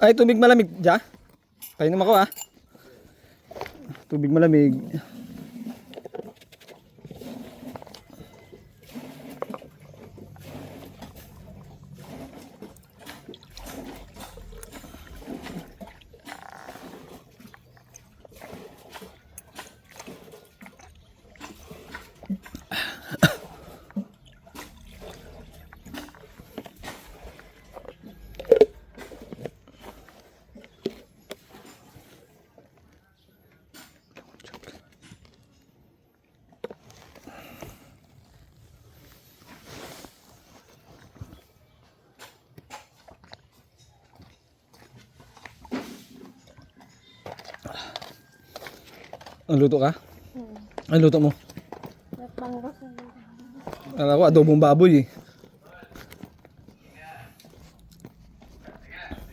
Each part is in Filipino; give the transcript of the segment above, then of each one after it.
Ay, tubig malamig, Ja. Painom ako, ah. Tubig malamig. Ang luto ka? Ang luto mo? Akala ko adobong baboy eh.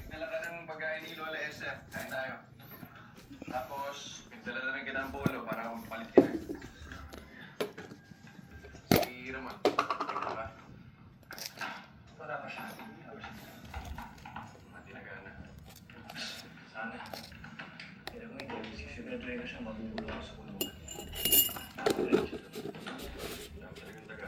Nagdala ka ng pagkain ni Lola Esther. Kain tayo. Tapos, nagdala na rin kita ng bolo para mapalit kita. Si Ramon. Ikaw ba? Wala pa siya. Matinagaan na. Sana. Kaya kung hindi, siguro na siya magugulo sa kulungan. Talagang taga.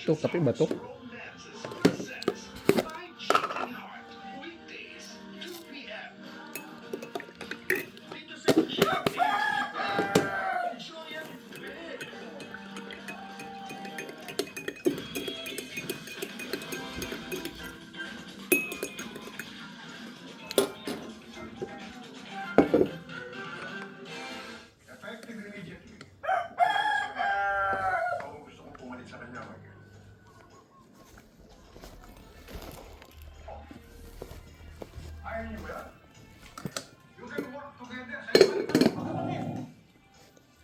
Ito, kape ba to? Effective immediately. Ako gusto kong pumalit sa kanya, Michael. Ayaw niyo ba? You can work together sa ibang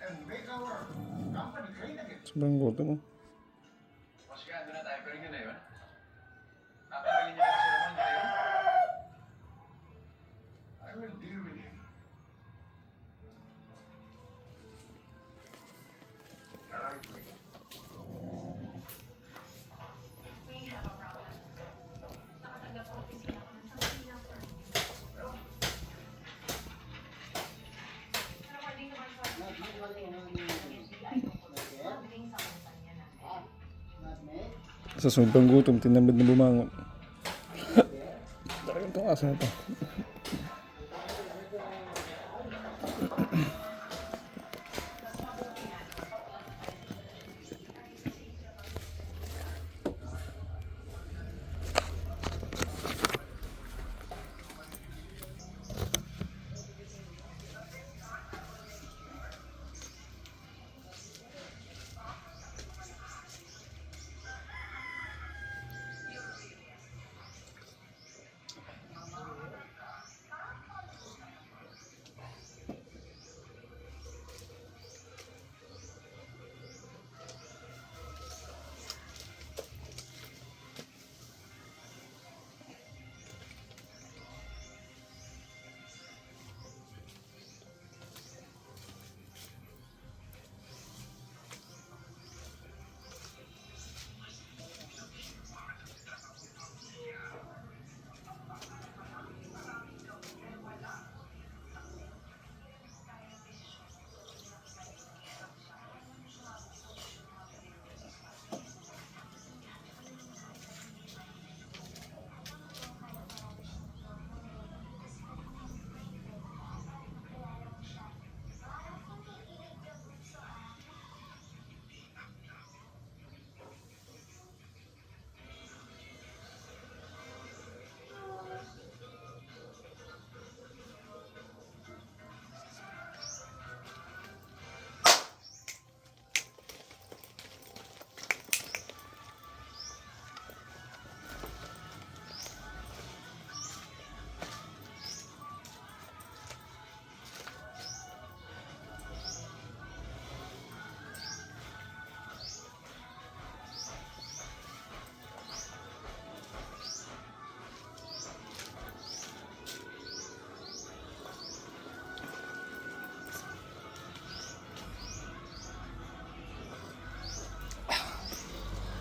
and make our company great again. Sobrang gutom mo. Mas kaya doon na tayo, pero yun na yun. Kapagaling niyo na si Ramon ngayon. I will deal with him. Alright, Sa sobrang gutom, tinamad na bumangon. Talagang itong aso na to.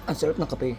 Ang sarap ng kape.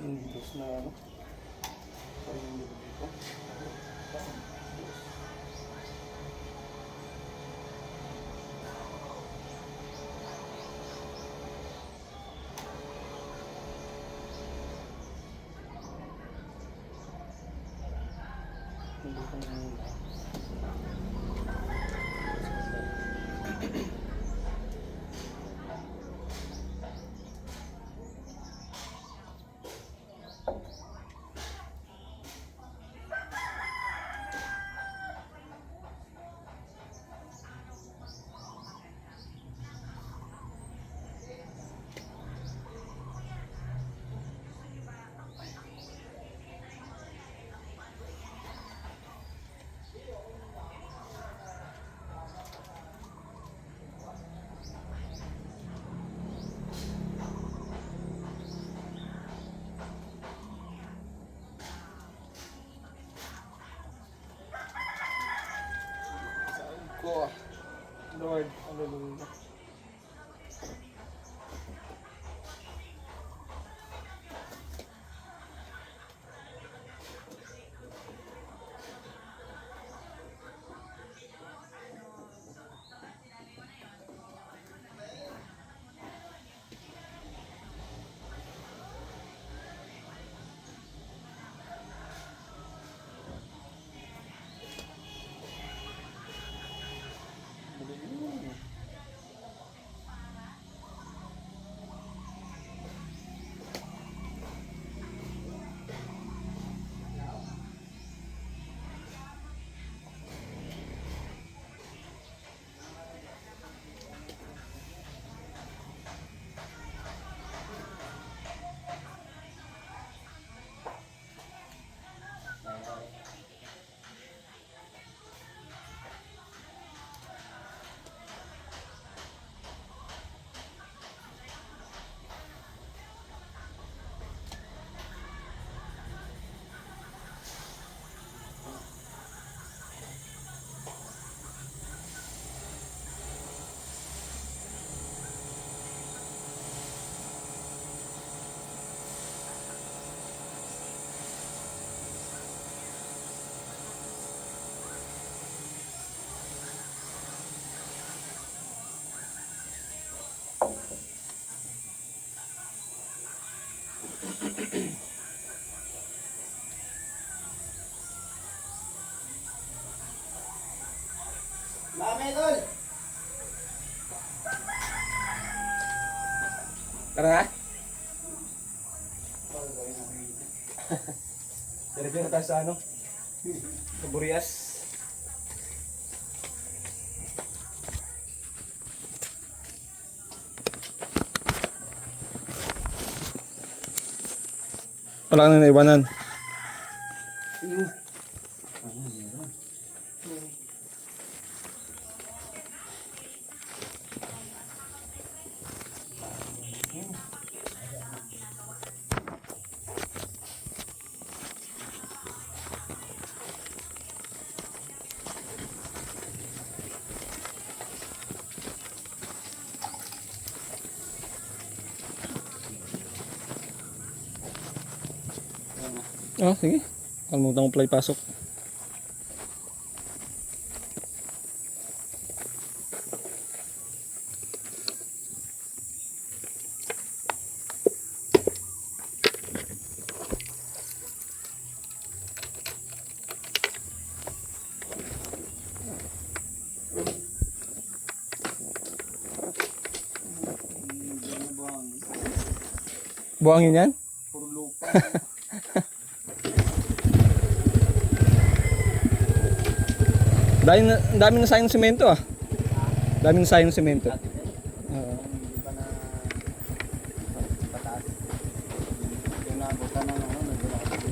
Dos na ano. Parang yung dito. Hindi ko na ko. Lord, hallelujah. Mami, tol! Tara na. Diretso na tayo sa ano? Sa Burias. Wala ka na naiwanan. Ayun. Oh, sige. Kalimutan ko pala ipasok. Buhangin yan? Puro lupa. Dami na sayang semento ah. Dami na sayang semento. Oo. Hindi pa na pataas. Yung nabutan ng ano, nagdala ka sa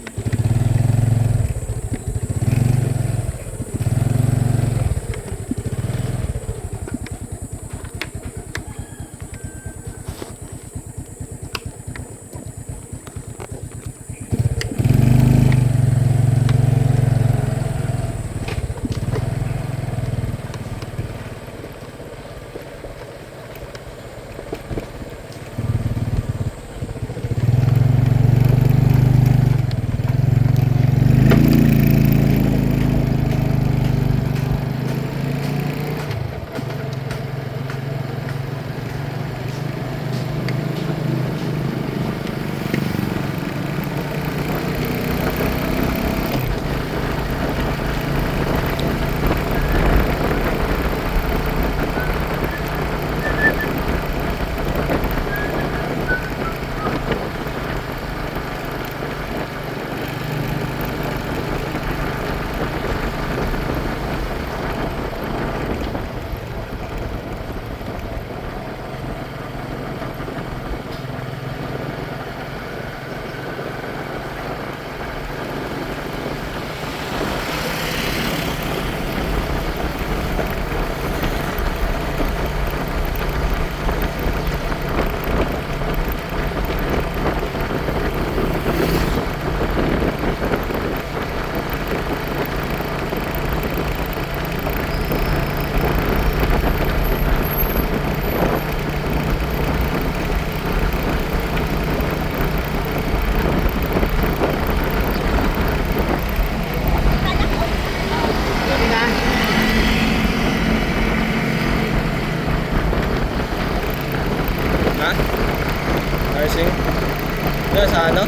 Ha? Nursing? Yan sa ano?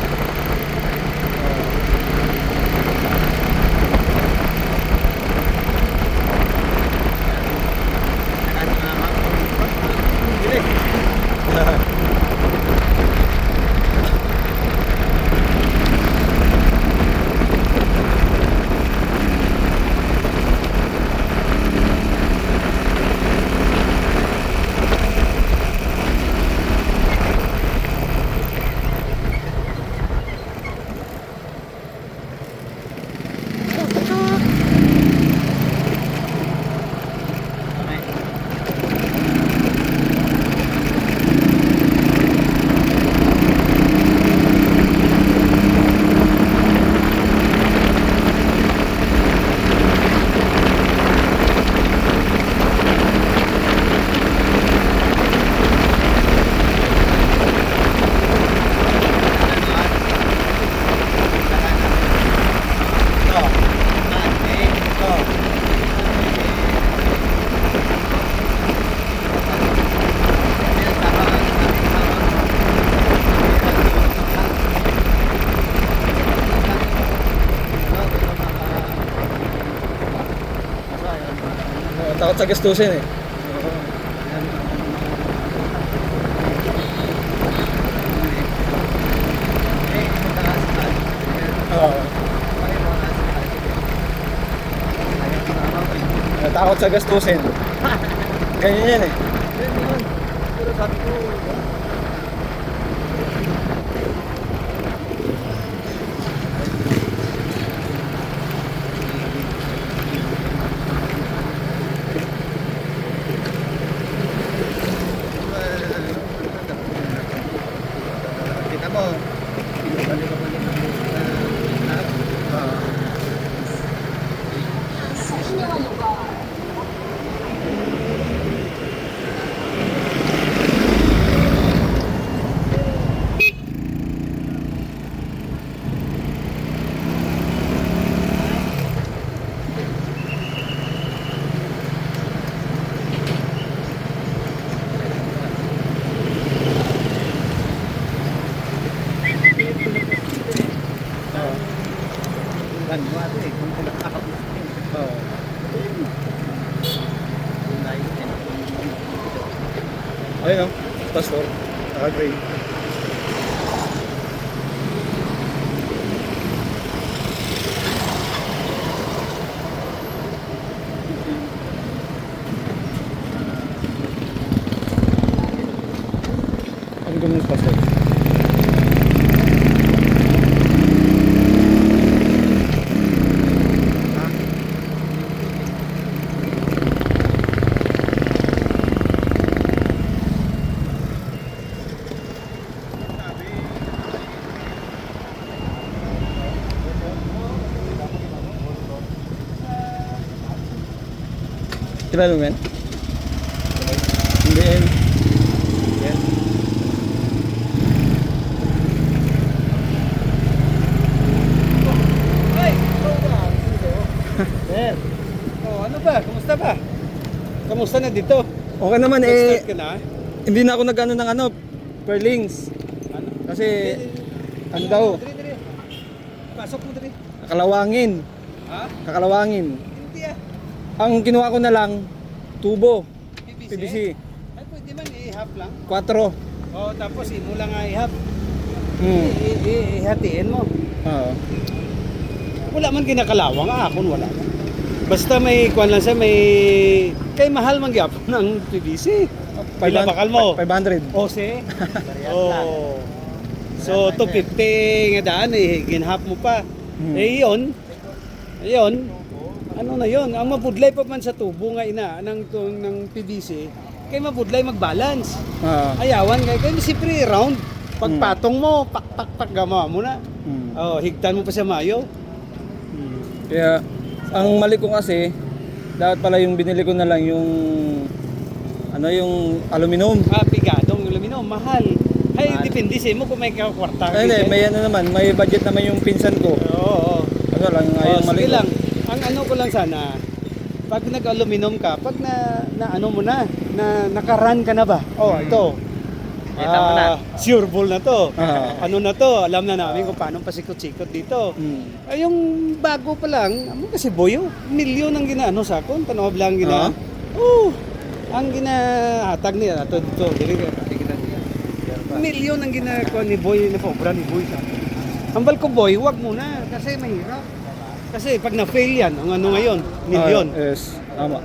Takot sa gastusin eh. Oo. Takot sa gastusin. Ganyan yan eh. Pero sabi ko, Tanwado eh, kung nakakapos. Oo. Ayun o, pastor. Naka-gray. Ang ganda ng pastor. Development? Hindi yan. Yan. Sir, ano ba? Kumusta ba? Kamusta na dito? Okay naman eh. Start ka na? Hindi na ako nag-ano ng ano, per links. Ano? Kasi ano daw, Dali, dali. Pasok mo dali. kakalawangin. Ha? Kakalawangin. Hindi ah. Ang kinuha ko na lang, tubo, PVC? PVC, Ay, pwede man i-half lang. 4. O, tapos mo lang i-half. Hmm. Ihatiin mo. Oo. Wala man kinakalawang akon wala man. Basta may kuan lang siya, may kay mahal man gyapon ng PVC. Pila bakal mo? 500. O si. Oh. So 250 nga daan eh ginhap mo pa. Eh yun. Ayun. Ano na yun? Ang mabudlay pa man sa tubo nga ina ng PVC, kay mabudlay mag-balance. Oo. Ayawan kay siyempre round. Pagpatong mo, pak gama mo na. Hmm. Oh, higtan mo pa sa mayo. Kaya, ang mali ko kasi, dapat pala yung binili ko na lang yung, ano yung aluminum. Pigadong aluminum, mahal. Ay, depende sa mo kung may kwarta. Ay, hindi, may ano naman, may budget naman yung pinsan ko. Oo. Ano lang, yung mali Sige ko. lang. Ang ano ko lang sana, pag nag-aluminum ka, pag na ano mo na nakaran ka na ba? Oh, ito. Kita mo na. Sure ball na to. Ah. Ano na to? Alam na namin kung paano pasikot-sikot dito. Ay, yung bago pa lang, amo kasi boyo, milyon ang ginaano sa akon, tanawab lang gina. Ang ginahatag niya ato dito, dili ka kita niya. Milyon ang ginakuha ni Boy na paobra ni Boy sa akin. Hambal ko Boy, wag muna kasi mahirap. Kasi pag na-fail yan, ang ano ngayon, milyon. Yes, tama.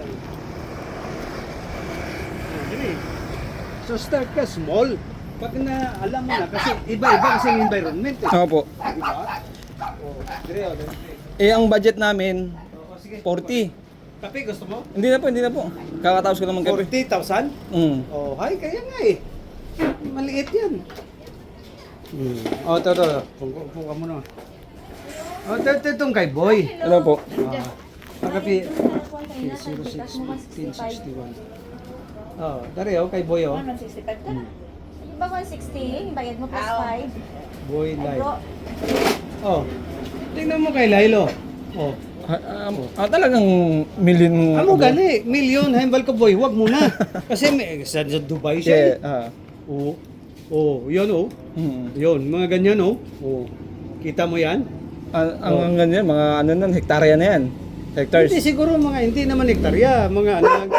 So start ka small. Pag na alam mo na, kasi iba-iba kasi yung environment. Ako po. Diba? Dire. Eh, ang budget namin, Sige. 40. Kape gusto mo? Hindi na po. Kakatapos ko naman kape. 40,000? Oh, hay, kaya nga eh. Maliit yan. Oh, to. Upo ka muna. Oh, ito itong kay Boy. Hello po. Nakapi 06-1561. Oh, dari kay Boy oh. 165 ka na. Yung ba 160, bayad mo plus 5. Boy Live. Oh. Tingnan mo kay Lilo. Oh. Talagang million. Amo gani, milyon hembal ko Boy, wag muna. Kasi may sa Dubai siya. Yeah, Oh. Oh, 'yun oh. 'Yun, mga ganyan oh. Oh. Kita mo 'yan? Ang ganyan, mga ano nan, hektarya na yan. Hectares. Hindi siguro hindi naman hektarya, mga ano lang to,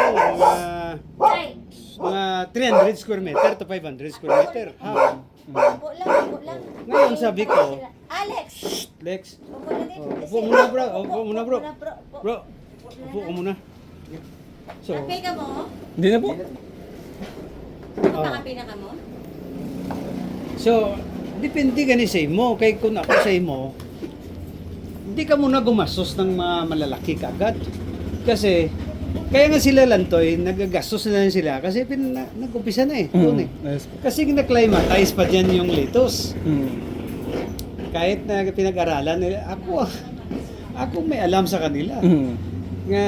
mga 300 square meter to 500 square meter. Ha? Upo lang. Ngayon sabi ko, Alex! Lex, Upo na din. upo muna bro, upo muna bro. Upo. Bro, upo ka muna. So, Kape ka mo? Hindi na po. Nakakape na ka mo? so depende gani sa imo, kay kung ako sa imo, hindi ka muna gumastos ng mga malalaki kagad. Kasi kaya nga sila lantoy, nagagastos na lang sila kasi nag-umpisa na eh. Doon eh. Yes. Kasi na-climatize pa dyan yung lettuce. Mm. Kahit na pinag-aralan nila, ako may alam sa kanila. Mm. Nga,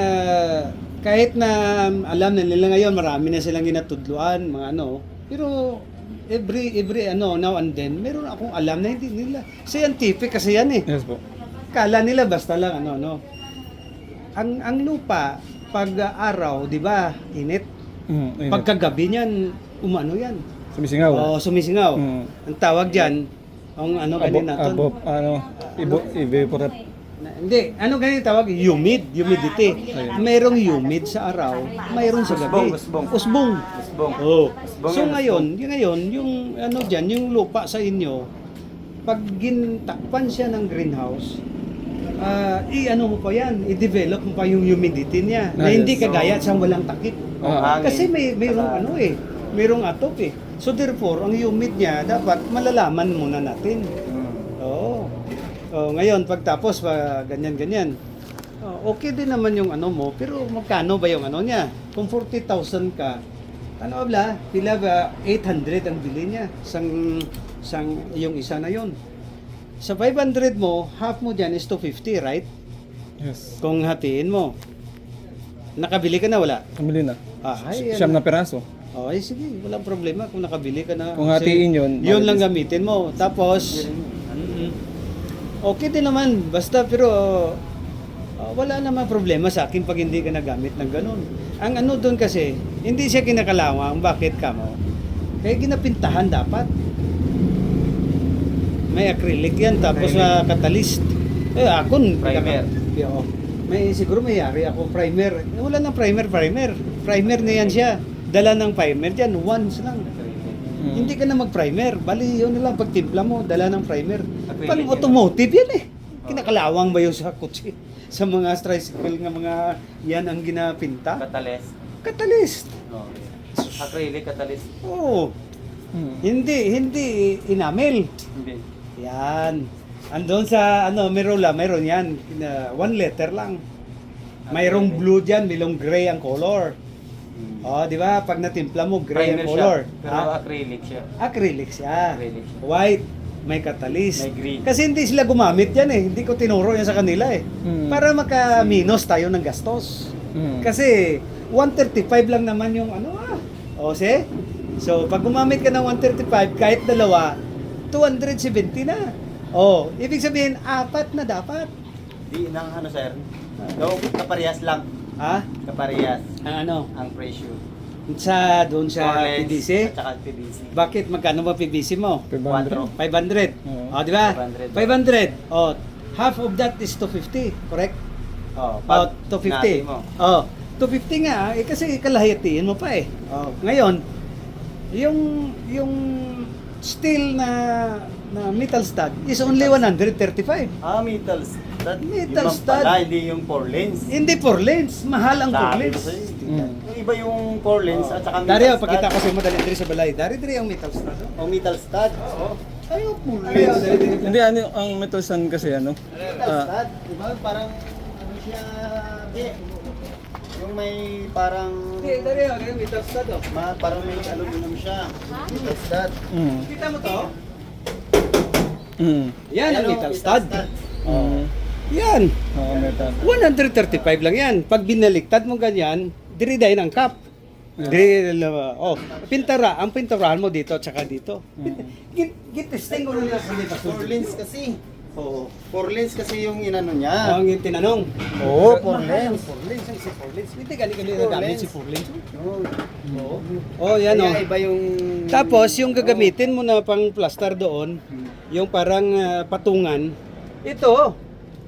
kahit na alam na nila ngayon, marami na silang ginatudluan, mga ano. Pero every now and then, meron akong alam na hindi nila. Scientific kasi yan eh. Yes po. Kala nila basta lang Ang lupa pag araw, 'di ba? Init. Ayun. Pagkagabi niyan, umano 'yan. Sumisingaw. Oo, sumisingaw. Mm. Ang tawag diyan, ang ano kanina Evaporate. Hindi, ano ganyan tawag? Humidity. Merong humid sa araw, mayroon sa gabi. Usbong. Oh. So ngayon, yung ano diyan, yung lupa sa inyo, pag gintakpan siya ng greenhouse, i-ano mo pa yan, i-develop mo pa yung humidity niya. Na hindi kagaya sa walang takip. Kasi mayroong atop eh. So therefore, ang humid niya dapat malalaman muna natin. Oo. Oh, ngayon pagtapos ganyan-ganyan. Okay din naman yung ano mo, pero magkano ba yung ano niya? Kung 40,000 ka, ano ba? Pila ba 800 ang bili niya sang yung isa na yon. Sa 500 mo, half mo diyan is 250, right? Yes. Kung hatiin mo. Nakabili ka na wala? Kamili na. Ay, Siyam na peraso. Okay, sige, walang problema kung nakabili ka na. Kung Kasi hatiin yun lang gamitin mo. Tapos, okay din naman, basta pero wala naman problema sa akin pag hindi ka nagamit ng ganun. Ang ano doon kasi, hindi siya kinakalawang, bakit ka mo? Kaya ginapintahan dapat. May acrylic yan, tapos catalyst. Ako, Primer. Siguro may yari ako primer. Wala nang primer. Primer na yan siya. Dala ng primer dyan, once lang. Hindi ka na mag-primer. Bali, yun na lang, pag timpla mo, dala ng primer. Pang automotive yan eh. Kinakalawang ba yun sa kutsi? Sa mga tricycle nga mga yan ang ginapinta? Catalyst. Acrylic catalyst. Oo. Hindi enamel. Hindi. Yan. Andun sa meron yan. 1 letter lang. Mayroong blue diyan, mayroong gray ang color. Oh, di ba? Pag natimpla mo, gray ang Primer color. siya, pero acrylic siya. Acrylic siya. Acrylic siya. White, may catalyst. May green. Kasi hindi sila gumamit yan eh. Hindi ko tinuro yan sa kanila eh. Para maka-minus tayo ng gastos. Kasi 135 lang naman yung O, see? So, pag gumamit ka ng 135, kahit dalawa, 270 na. Oh, ibig sabihin, 4 na dapat. Di nang sir. Kaparehas lang. Ha? Kaparehas Ano? ang presyo. Doon sa Coreless PVC? At saka PVC. Bakit? Magkano ba PVC mo? 500. 500. Oo. Oh, di ba? 500. 500. Oh, half of that is 250, correct? Oh, Oh, 250. mo. Oh, 250 nga kasi kalahatiin mo pa eh. Oh, ngayon, yung steel na metal stud is only 135. Metal stud. Metal Yung stud. pala, hindi yung 4 lanes. Hindi 4 lanes, mahal ang 4 Sabi ko lanes. sa'yo. Mm. Yung iba yung 4 lanes at saka metal Dari, stud. pakita ko sa mo dali diri sa balay. Dari ang metal stud. O metal stud. Oo. Ay, yung 4 Ayaw, lanes. dari. Hindi, ang metal stand kasi Metal stud. Diba? Parang, siya, yung may parang, Dari metal stud oh. parang may aluminum siya. Metal stud. Kita mo to? Mm. Yan ang Ano, metal stud. Mm. Yan. Oo, metal. 135 lang yan. Pag binaliktad mo ganyan, diridayin ang cup. Ang pinturahan mo dito at saka dito. Gitesting ko nila sa dito. 4 lanes kasi. Oo. 4 lanes kasi yung inano niya. Ang tinanong. Oo, 4 lanes. 4 lanes. Ang si 4 lanes. Hindi ka Four nagamit lanes. si 4 lanes. Oo. Oh, yan oh. Kaya iba yung... Tapos yung gagamitin mo na pang plaster doon, yung parang patungan, ito.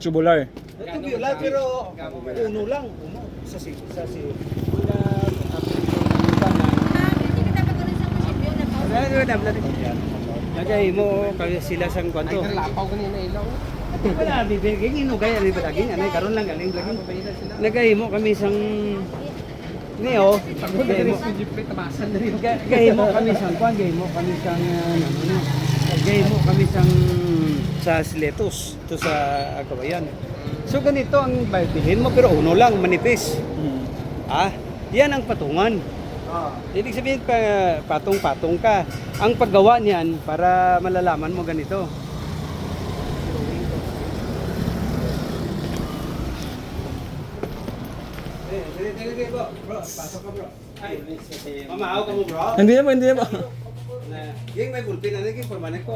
Tubular. Ito biola pero uno lang. Uno. Sa si. Lagay mo kaya sila sang kwanto. Ay, lapaw kanina ilaw. Wala, bibigyan ino kaya rin balaging anay karon lang galing laging. Lagay mo kami sang Neo, gay mo kami sang kwan, gay mo kami sang gay mo kami sang sa Siletos, to sa Agabayan. So ganito ang bilhin mo pero uno lang manipis. Yan ang patungan. Ibig sabihin patong-patong ka. Ang paggawa niyan para malalaman mo ganito. Sige bro, pasok ka bro. Ay, mamahaw ka mo bro. Hindi na po. Yung may bulpin, ano yung pamanek ko?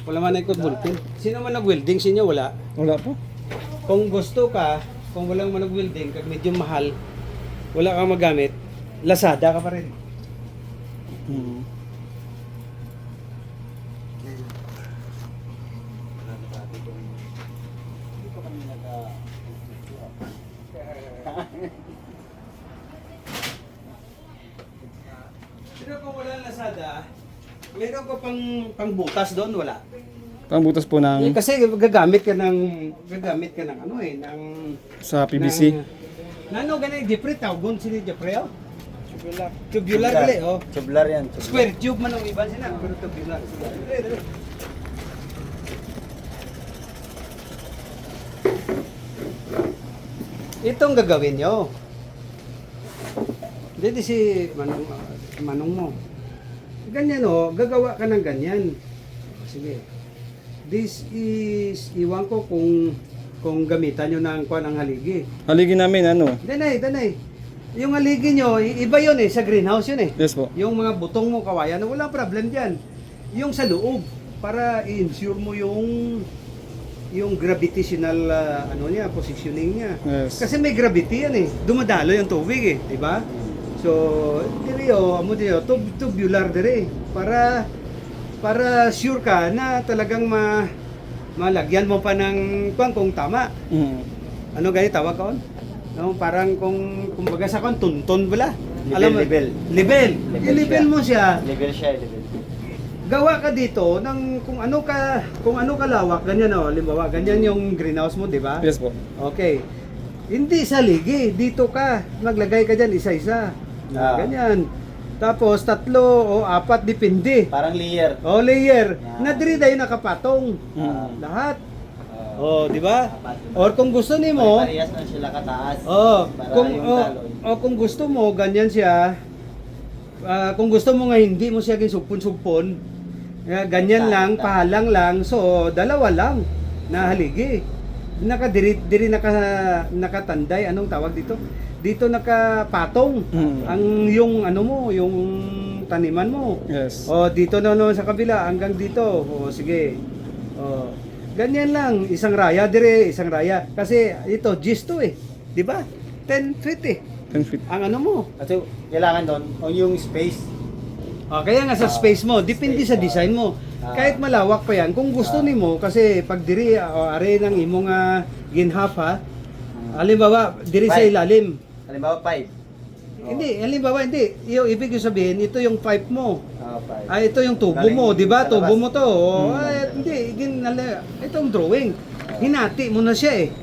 Palamanay ko bulpin. Sino man nag-welding sa inyo? Wala. Wala po. Kung gusto ka, kung walang man nag-welding, kag medyo mahal, wala kang magamit, Lazada ka pa rin. Mm. Pero kung wala Lazada, meron ko pang butas doon, wala. Pangbutas po ng Kasi gagamit ka ng ano ng sa PVC. Nano ganay Jeffrey tawgon sini Jeffrey oh. Tubular gali oh. Tubular yan. Square tube man ang iban sina, pero tubular. Dali. Itong gagawin nyo. Dito si manong mo. Ganyan oh, gagawa ka ng ganyan. Sige. This is, iwan ko kung gamitan nyo ng kuha ng haligi. Haligi namin ano. Danay. Yung haligi nyo, iba yun eh, sa greenhouse yun eh. Yes po. Yung mga butong mo, kawayan, wala problem dyan. Yung sa loob, para i-ensure mo yung gravitational ano niya, positioning niya. Yes. Kasi may gravity yan eh. Dumadalo yung tubig eh, di ba? So, diri amo diri tubular diri para sure ka na talagang malagyan mo pa ng kung tama. Mm. Ano gani tawag kaon? No, parang kumbaga sa kon tunton bala. Level. Level. I-level mo siya. Level siya, level. Gawa ka dito ng kung ano ka lawak ganyan oh, halimbawa ganyan yung greenhouse mo, di ba? Yes po. Okay. Hindi sa ligi, dito ka. Maglagay ka diyan isa-isa. Ah. Ganyan. Tapos 3 o 4 depende. Parang layer. O layer. Ah. Na diri dayon nakapatong. Mm. Lahat. Oh, di ba? Or kung gusto nimo, Parehas na sila kataas. para Para yung daloy. kung gusto mo ganyan siya. Kung gusto mo nga hindi mo siya ginsugpon-sugpon, ganyan lang, pahalang lang. So, dalawa lang na haligi. Diri nakatanday, anong tawag dito? Dito nakapatong ang yung ano mo, yung taniman mo. Yes. O dito na sa kabila hanggang dito. O sige. O ganyan lang, isang raya dire, isang raya. Kasi ito gis to eh. 'Di ba? 10 feet eh. 10 feet. Ang ano mo. Kasi kailangan doon, o yung space. O kaya nga sa space mo, depende sa design mo. Kahit malawak pa yan, kung gusto nimo kasi pag diri are ng imong ginhap ha. Halimbawa, diri sa Five. ilalim. Halimbawa 5. Hindi, halimbawa hindi. Yung ibig ko sabihin, ito yung pipe mo. 5. Ay, ito yung tubo Galing mo, di ba? sa Tubo labas. mo to. Ay, hindi, itong drawing. Hinati mo na siya eh.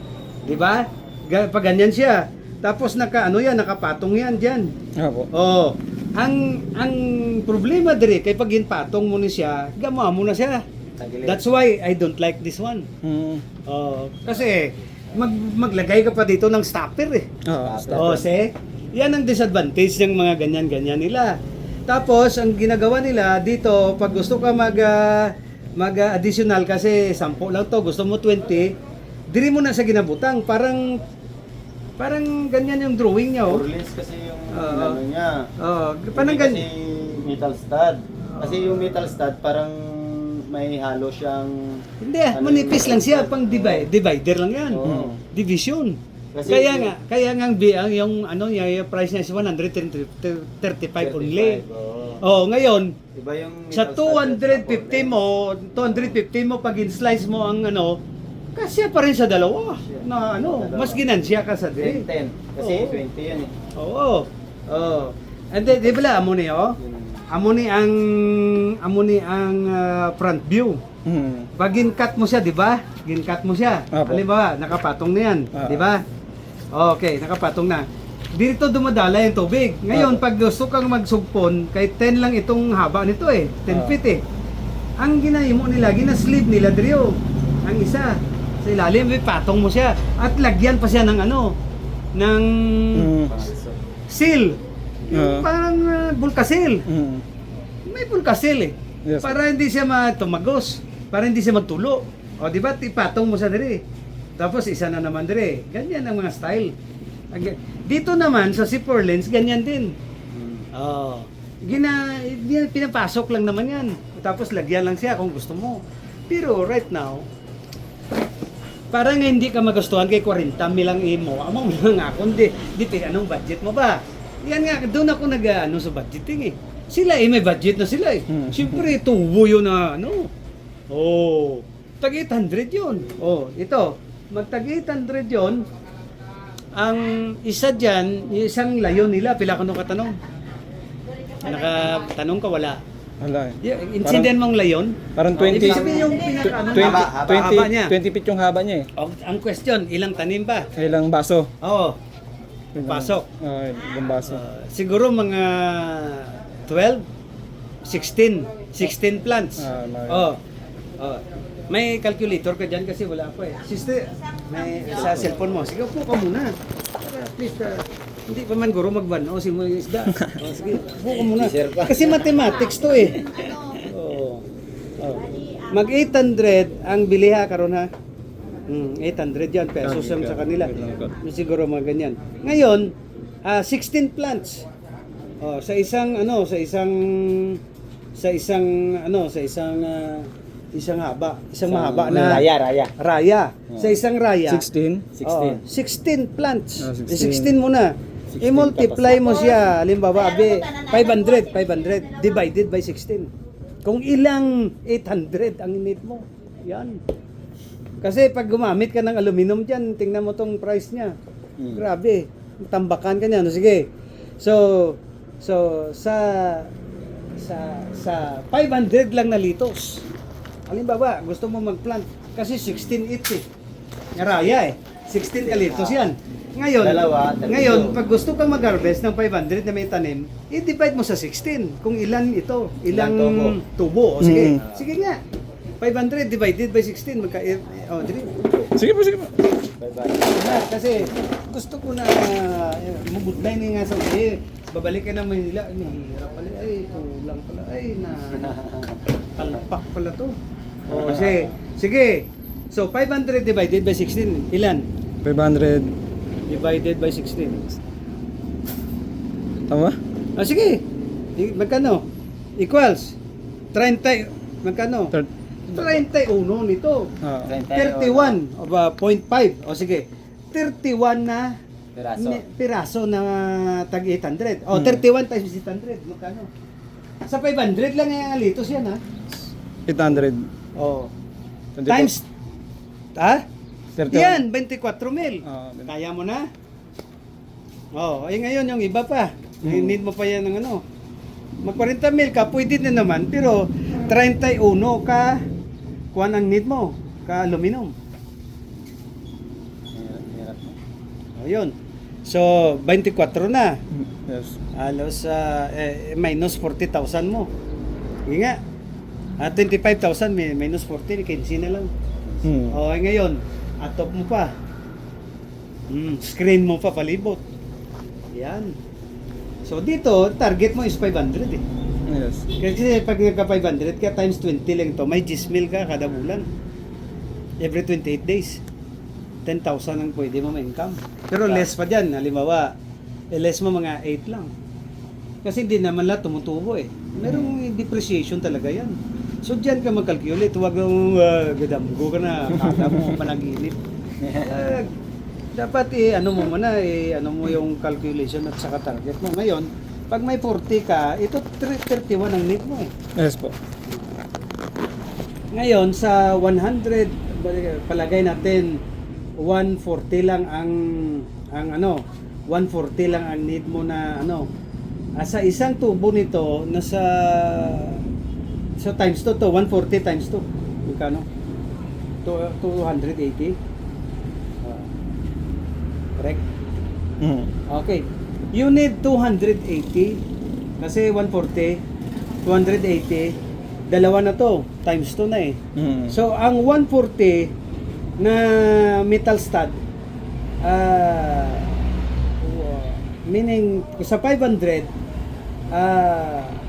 Di ba? Pag ganyan siya. Tapos nakapatong yan diyan. Opo. Oh. Ang problema dire kay pag ginpatong mo ni siya, gamawa mo na siya. That's why I don't like this one. Mm. Oh, kasi maglagay ka pa dito ng stopper eh. Oo. Oh, yan ang disadvantage ng mga ganyan-ganyan nila. Tapos, ang ginagawa nila dito, pag gusto ka mag-additional kasi 10 lang to, gusto mo 20, diri mo na sa ginabutang. Parang ganyan yung drawing niya, oh. Purlins kasi yung Oo. ano niya. Parang Hindi ganyan. kasi metal stud. Kasi yung metal stud parang may halo siyang Hindi, manipis lang siya, pang divider lang yan. Oo. Division. Kasi Kaya nga yung ano niya, yung price niya is 135 only. Oh, ngayon, Iba yung sa metal stud at 250 mo pag in-slice mo ang ano, kasya pa rin sa dalawa. Na ano, mas ginansya ka sa diri. 10. Kasi Oo. 20 yan eh. Oo. Oh. And then, di ba amo ni oh? Amo ni ang front view. Mm. Pag gin-cut mo siya, di ba? Gin-cut mo siya. Apo. Halimbawa, nakapatong na yan, Ah. di ba? Okay, nakapatong na. Dito dumadala yung tubig. Ngayon, pag gusto kang magsugpon, kahit 10 lang itong haba nito eh, 10 feet eh. Ang ginahimo nila, ginasleeve nila drio. Ang isa, sa ilalim, patong mo siya. At lagyan pa siya ng ano, ng Mm. seal. Yung parang bulkasil. Mm. May bulkasil eh. Yes. Para hindi siya tumagos. Para hindi siya magtulo. O di ba, ipatong mo sa dire. Tapos isa na naman dire. Ganyan ang mga style. Dito naman sa zipper lens, ganyan din. Oh. Pinapasok lang naman yan. Tapos lagyan lang siya kung gusto mo. Pero right now, parang hindi ka magustuhan kay 40 milang imo. Amo lang ako, hindi anong budget mo ba? Yan nga, doon ako nag-ano sa budgeting eh. Sila may budget na sila eh. Siyempre, tubo yun na ano. Oh, tag 800 yun. Oh, ito, mag tag 800 yun. Ang isa dyan, yung isang layon nila, pila ka nung katanong? Nakatanong ka, wala. Wala eh. Incident mong layon? Parang 20, Ibig sabihin yung pinaka ano, 20, haba niya. 20 feet yung haba niya eh. Ang question, ilang tanim ba? Ilang baso? Oo. Pasok. Ilang baso. Siguro mga 12, 16 plants. Mga- Oh. Oh. May calculator ka dyan kasi wala pa eh. Sister, may sa cellphone mo. Sige, upo ka muna. Para at least, hindi pa man guro magbano. Si mo yung isda. Sige, upo ka muna. Kasi mathematics to eh. Oh. Oh. Mag 800 ang biliha karon ha. 800 yan pesos ang sa kanila. Siguro mga ganyan. Ngayon, 16 plants. Oh, sa isang mahaba na raya. Sa isang raya. 16? 16 plants. 16. 16 muna. I-multiply mo siya. Halimbawa, 500 divided by 16. Kung ilang 800 ang need mo. Yan. Kasi pag gumamit ka ng aluminum dyan, tingnan mo tong price niya. Grabe. Tambakan ka niya. No, sige. So sa 500 lang na litos. Halimbawa, gusto mo mag-plant kasi 16 each eh. Raya eh. 16 ka litos yan. Ngayon, pag gusto kang mag-harvest ng 500 na may tanim, i-divide mo sa 16 kung ilan ito, ilang tubo. O, sige. Sige nga. 500 divided by 16 Sige po, sige po. kasi gusto ko na mabudlay na nga sa babalik ka na Manila, ay mahirap pala, ay kulang pala, ay talpak pala to. O sige, so 500 divided by 16, ilan? 500. Divided by 16. Tama? Sige, magkano? Equals 30, magkano? 31 nito. 31 of 0.5. O sige. 31 na piraso na tag 800. O 31 times 800. Magkano? Sa 500 lang yung litos yan ha. 800. O. 24. Times 31. yan, 24 mil. Ah, Kaya mo na? O, ay ngayon yung iba pa. Need mo pa yan ng ano. Mag 40 mil ka, pwede na naman. Pero 31 ka, kuhan ang need mo, ka aluminum. O yun. So, 24 na. Yes. Alos minus 40,000 mo. Hindi nga. 25,000 minus 40, 15 na lang. O ngayon, atop mo pa. Screen mo pa palibot. Yan. So dito, target mo is 500 eh. Yes. Kasi pag nagka 500 ka times 20 lang to, may 10,000 ka kada bulan. Every 28 days. 10,000 ang pwede mo ma-income. Pero less pa dyan. Halimbawa, less mo mga 8 lang. Kasi hindi naman lahat tumutubo eh. Merong depreciation talaga yan. So dyan ka mag-calculate. Huwag kang gadamgo ka na. Kata mo panaginip. Dapat ano mo muna ano mo yung calculation at saka target mo. Ngayon, pag may 40 ka, ito 31 ang need mo eh. Yes po. Ngayon sa 100 palagay natin 140 lang ang 140 lang ang need mo na sa isang tubo nito nasa times 2 to 140 times 2 magkano? 280 correct? Okay. You need 280 kasi 140 280 dalawa na to times 2 na eh. So ang 140 na metal stud meaning sa 500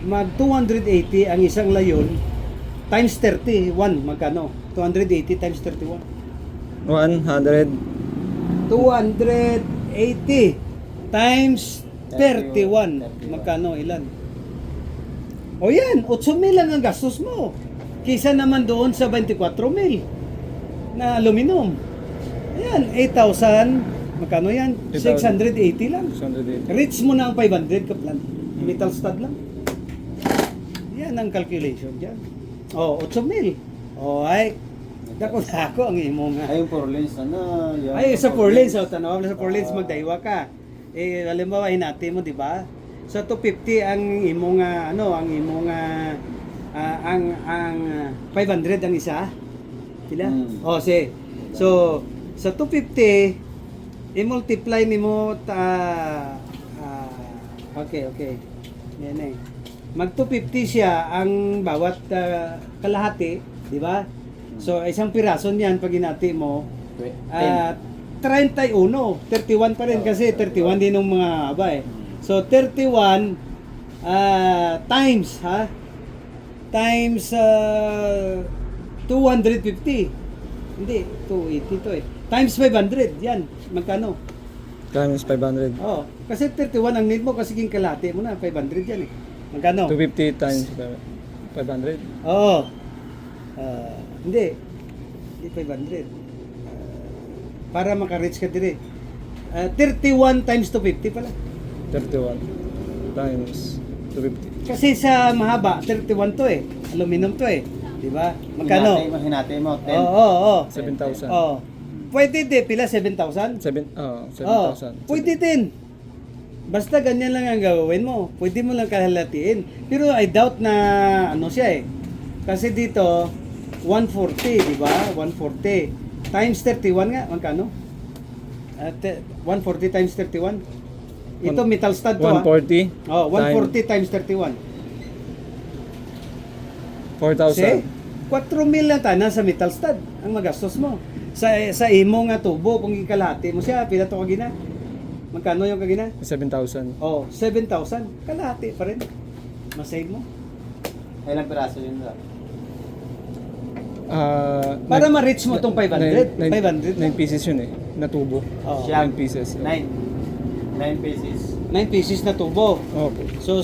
mag 280 ang isang layon times 31 magkano? 280 times 31 100. 280 times 31 magkano ilan? O yan, 8,000 lang ang gastos mo. Kisa naman doon sa 24,000 na aluminum. Ayan, 8,000. Magkano yan? 680 lang. 680. Reach mo na ang 500 ka plan. Metal stud lang. Yan ang calculation dyan. O, 8,000. O, ay. Dako ang imo nga. Ay, yung 4 lanes na. Yung Ay, sa 4 lanes, oh, tanaw sa 4 lanes magdaiwa ka. Eh, halimbawa, hinati mo, di ba? Sa 250 ang imong ang imong ang 500 ang isa. Sila? Oh, so sa 250 i-multiply nimo okay. Yan eh. Mag 250 siya ang bawat kalahati, di ba? So isang piraso niyan pag hinati mo 31 pa rin kasi 31 din ng mga haba eh. So 31 times times 250. Hindi, 280 to eh. Times 500, yan. Magkano? Times 500. Oo. Kasi 31 ang need mo kasi king kalahati mo na 500 yan eh. Magkano? 250 times 500. Oo. Hindi. Hindi 500. Para maka-reach ka dire. 31 times 250 pala. 31 times 250. Kasi sa mahaba, 31 to eh. Aluminum to eh. Di ba? Magkano? Hinati mo, 10. Oo. 7,000. Oo. Pwede din. Pila? 7,000? 7,000. Pwede din. Basta ganyan lang ang gawin mo. Pwede mo lang kahalatiin. Pero I doubt na ano siya eh. Kasi dito, 140, di ba? 140. Times 31 nga. Magkano? 140 times 31. Ito metal stud to 140. Oh, 140 times 31. 4,000. 4,000 lang tanan sa metal stud ang magastos mo. Sa imo nga tubo kung ikalahati mo siya, pila to kagina? Magkano yung kagina? 7,000. Oh, 7,000. Kalahati pa rin. Masave mo. Ilang piraso yun ba? Para ma-reach mo tong 500. 500 9 pieces yun eh. Na tubo. Oh, Siya. 9 pieces. 9 pieces. 9 pieces na tubo. Okay. So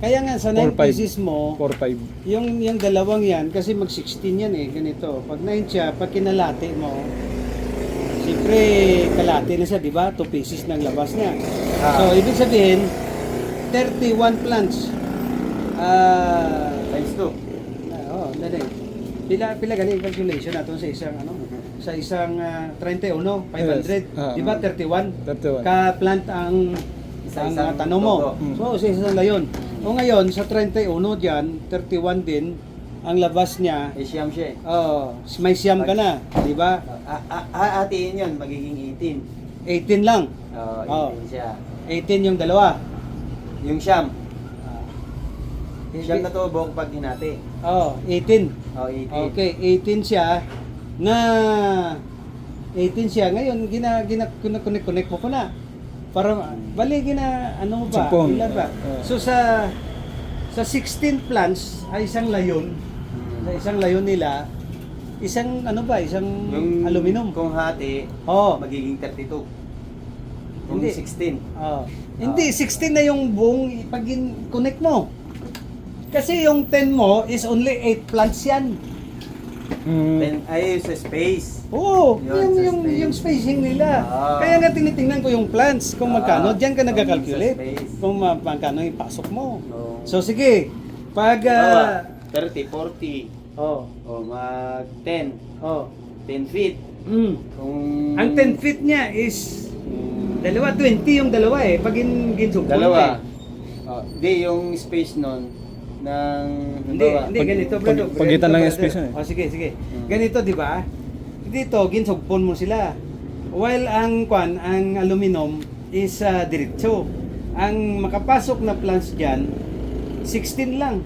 kaya nga sa 9 4-5. pieces mo, 4-5. yung dalawang yan kasi mag 16 yan eh, ganito. Pag 9 siya, pag kinalati mo, siyempre kalati na siya, di ba? 2 pieces ng labas niya. So ibig sabihin 31 plants. Times 2. Dali. Pila galing calculation natin sa isang sa isang 31, 500, Yes. di ba 31? 31. Ka plant ang Isa-isang tanong mo. tubo. So sa isang layon. O ngayon sa 31 diyan, 31 din ang labas niya. Siyam siya eh. May siyam ka na, di ba? Hatiin yun, magiging 18 lang. 18 siya. 18 yung dalawa. Yung siyam. Siyam na tubo pag hinati. 18. 18. Okay, 18 siya na 18 siya ngayon connect mo ko na para bali ano mo ba Sipon. ilan ba so sa 16 plants ay isang layon sa isang layon nila isang isang Yung aluminum kung hati, magiging 32. Kung Hindi. 16. Hindi 16 na yung buong pag connect mo kasi yung 10 mo is only 8 plants yan. Then, sa space. Oo, Yun, sa space. yung spacing nila. Kaya nga tinitingnan ko yung plants kung magkano, diyan ka nagka-calculate. Sa space. Kung magkano yung pasok mo. Oo. So sige, pag 30, 40. oh, Mag 10. oh. 10 feet. Kung Ang 10 feet niya is dalawa 20 yung dalawa eh pag ginsugpon dalawa. Di yung space nun ng Hindi ganito brother. pagitan lang yung Brother. space yun eh. Sige. Ganito 'di ba? Dito ginsugpon mo sila. While ang aluminum is diretso. Ang makapasok na plants diyan 16 lang.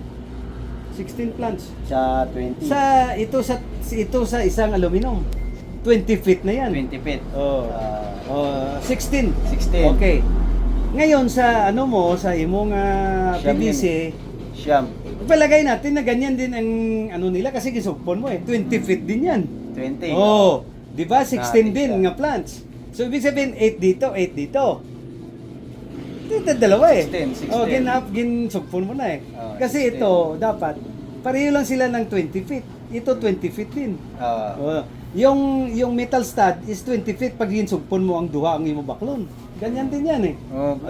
16 plants. sa 20. Ito sa isang aluminum. 20 feet na yan. 20 feet. 16. 16. Okay. Ngayon sa sa imong Siyam PVC, Siyam. palagay natin na ganyan din ang nila kasi gisugpon mo eh. 20 feet din yan. 20. Oh, 'di ba? 16 din siya. nga plants. So ibig sabihin 8 dito, 8 dito. Ito dalawa eh. 16. Oh, ginsugpon mo na eh. Kasi 16. ito dapat pareho lang sila ng 20 feet. Ito 20 feet din. Yung metal stud is 20 feet pag ginsugpon mo ang duha ang imo baklon. Ganyan din yan eh.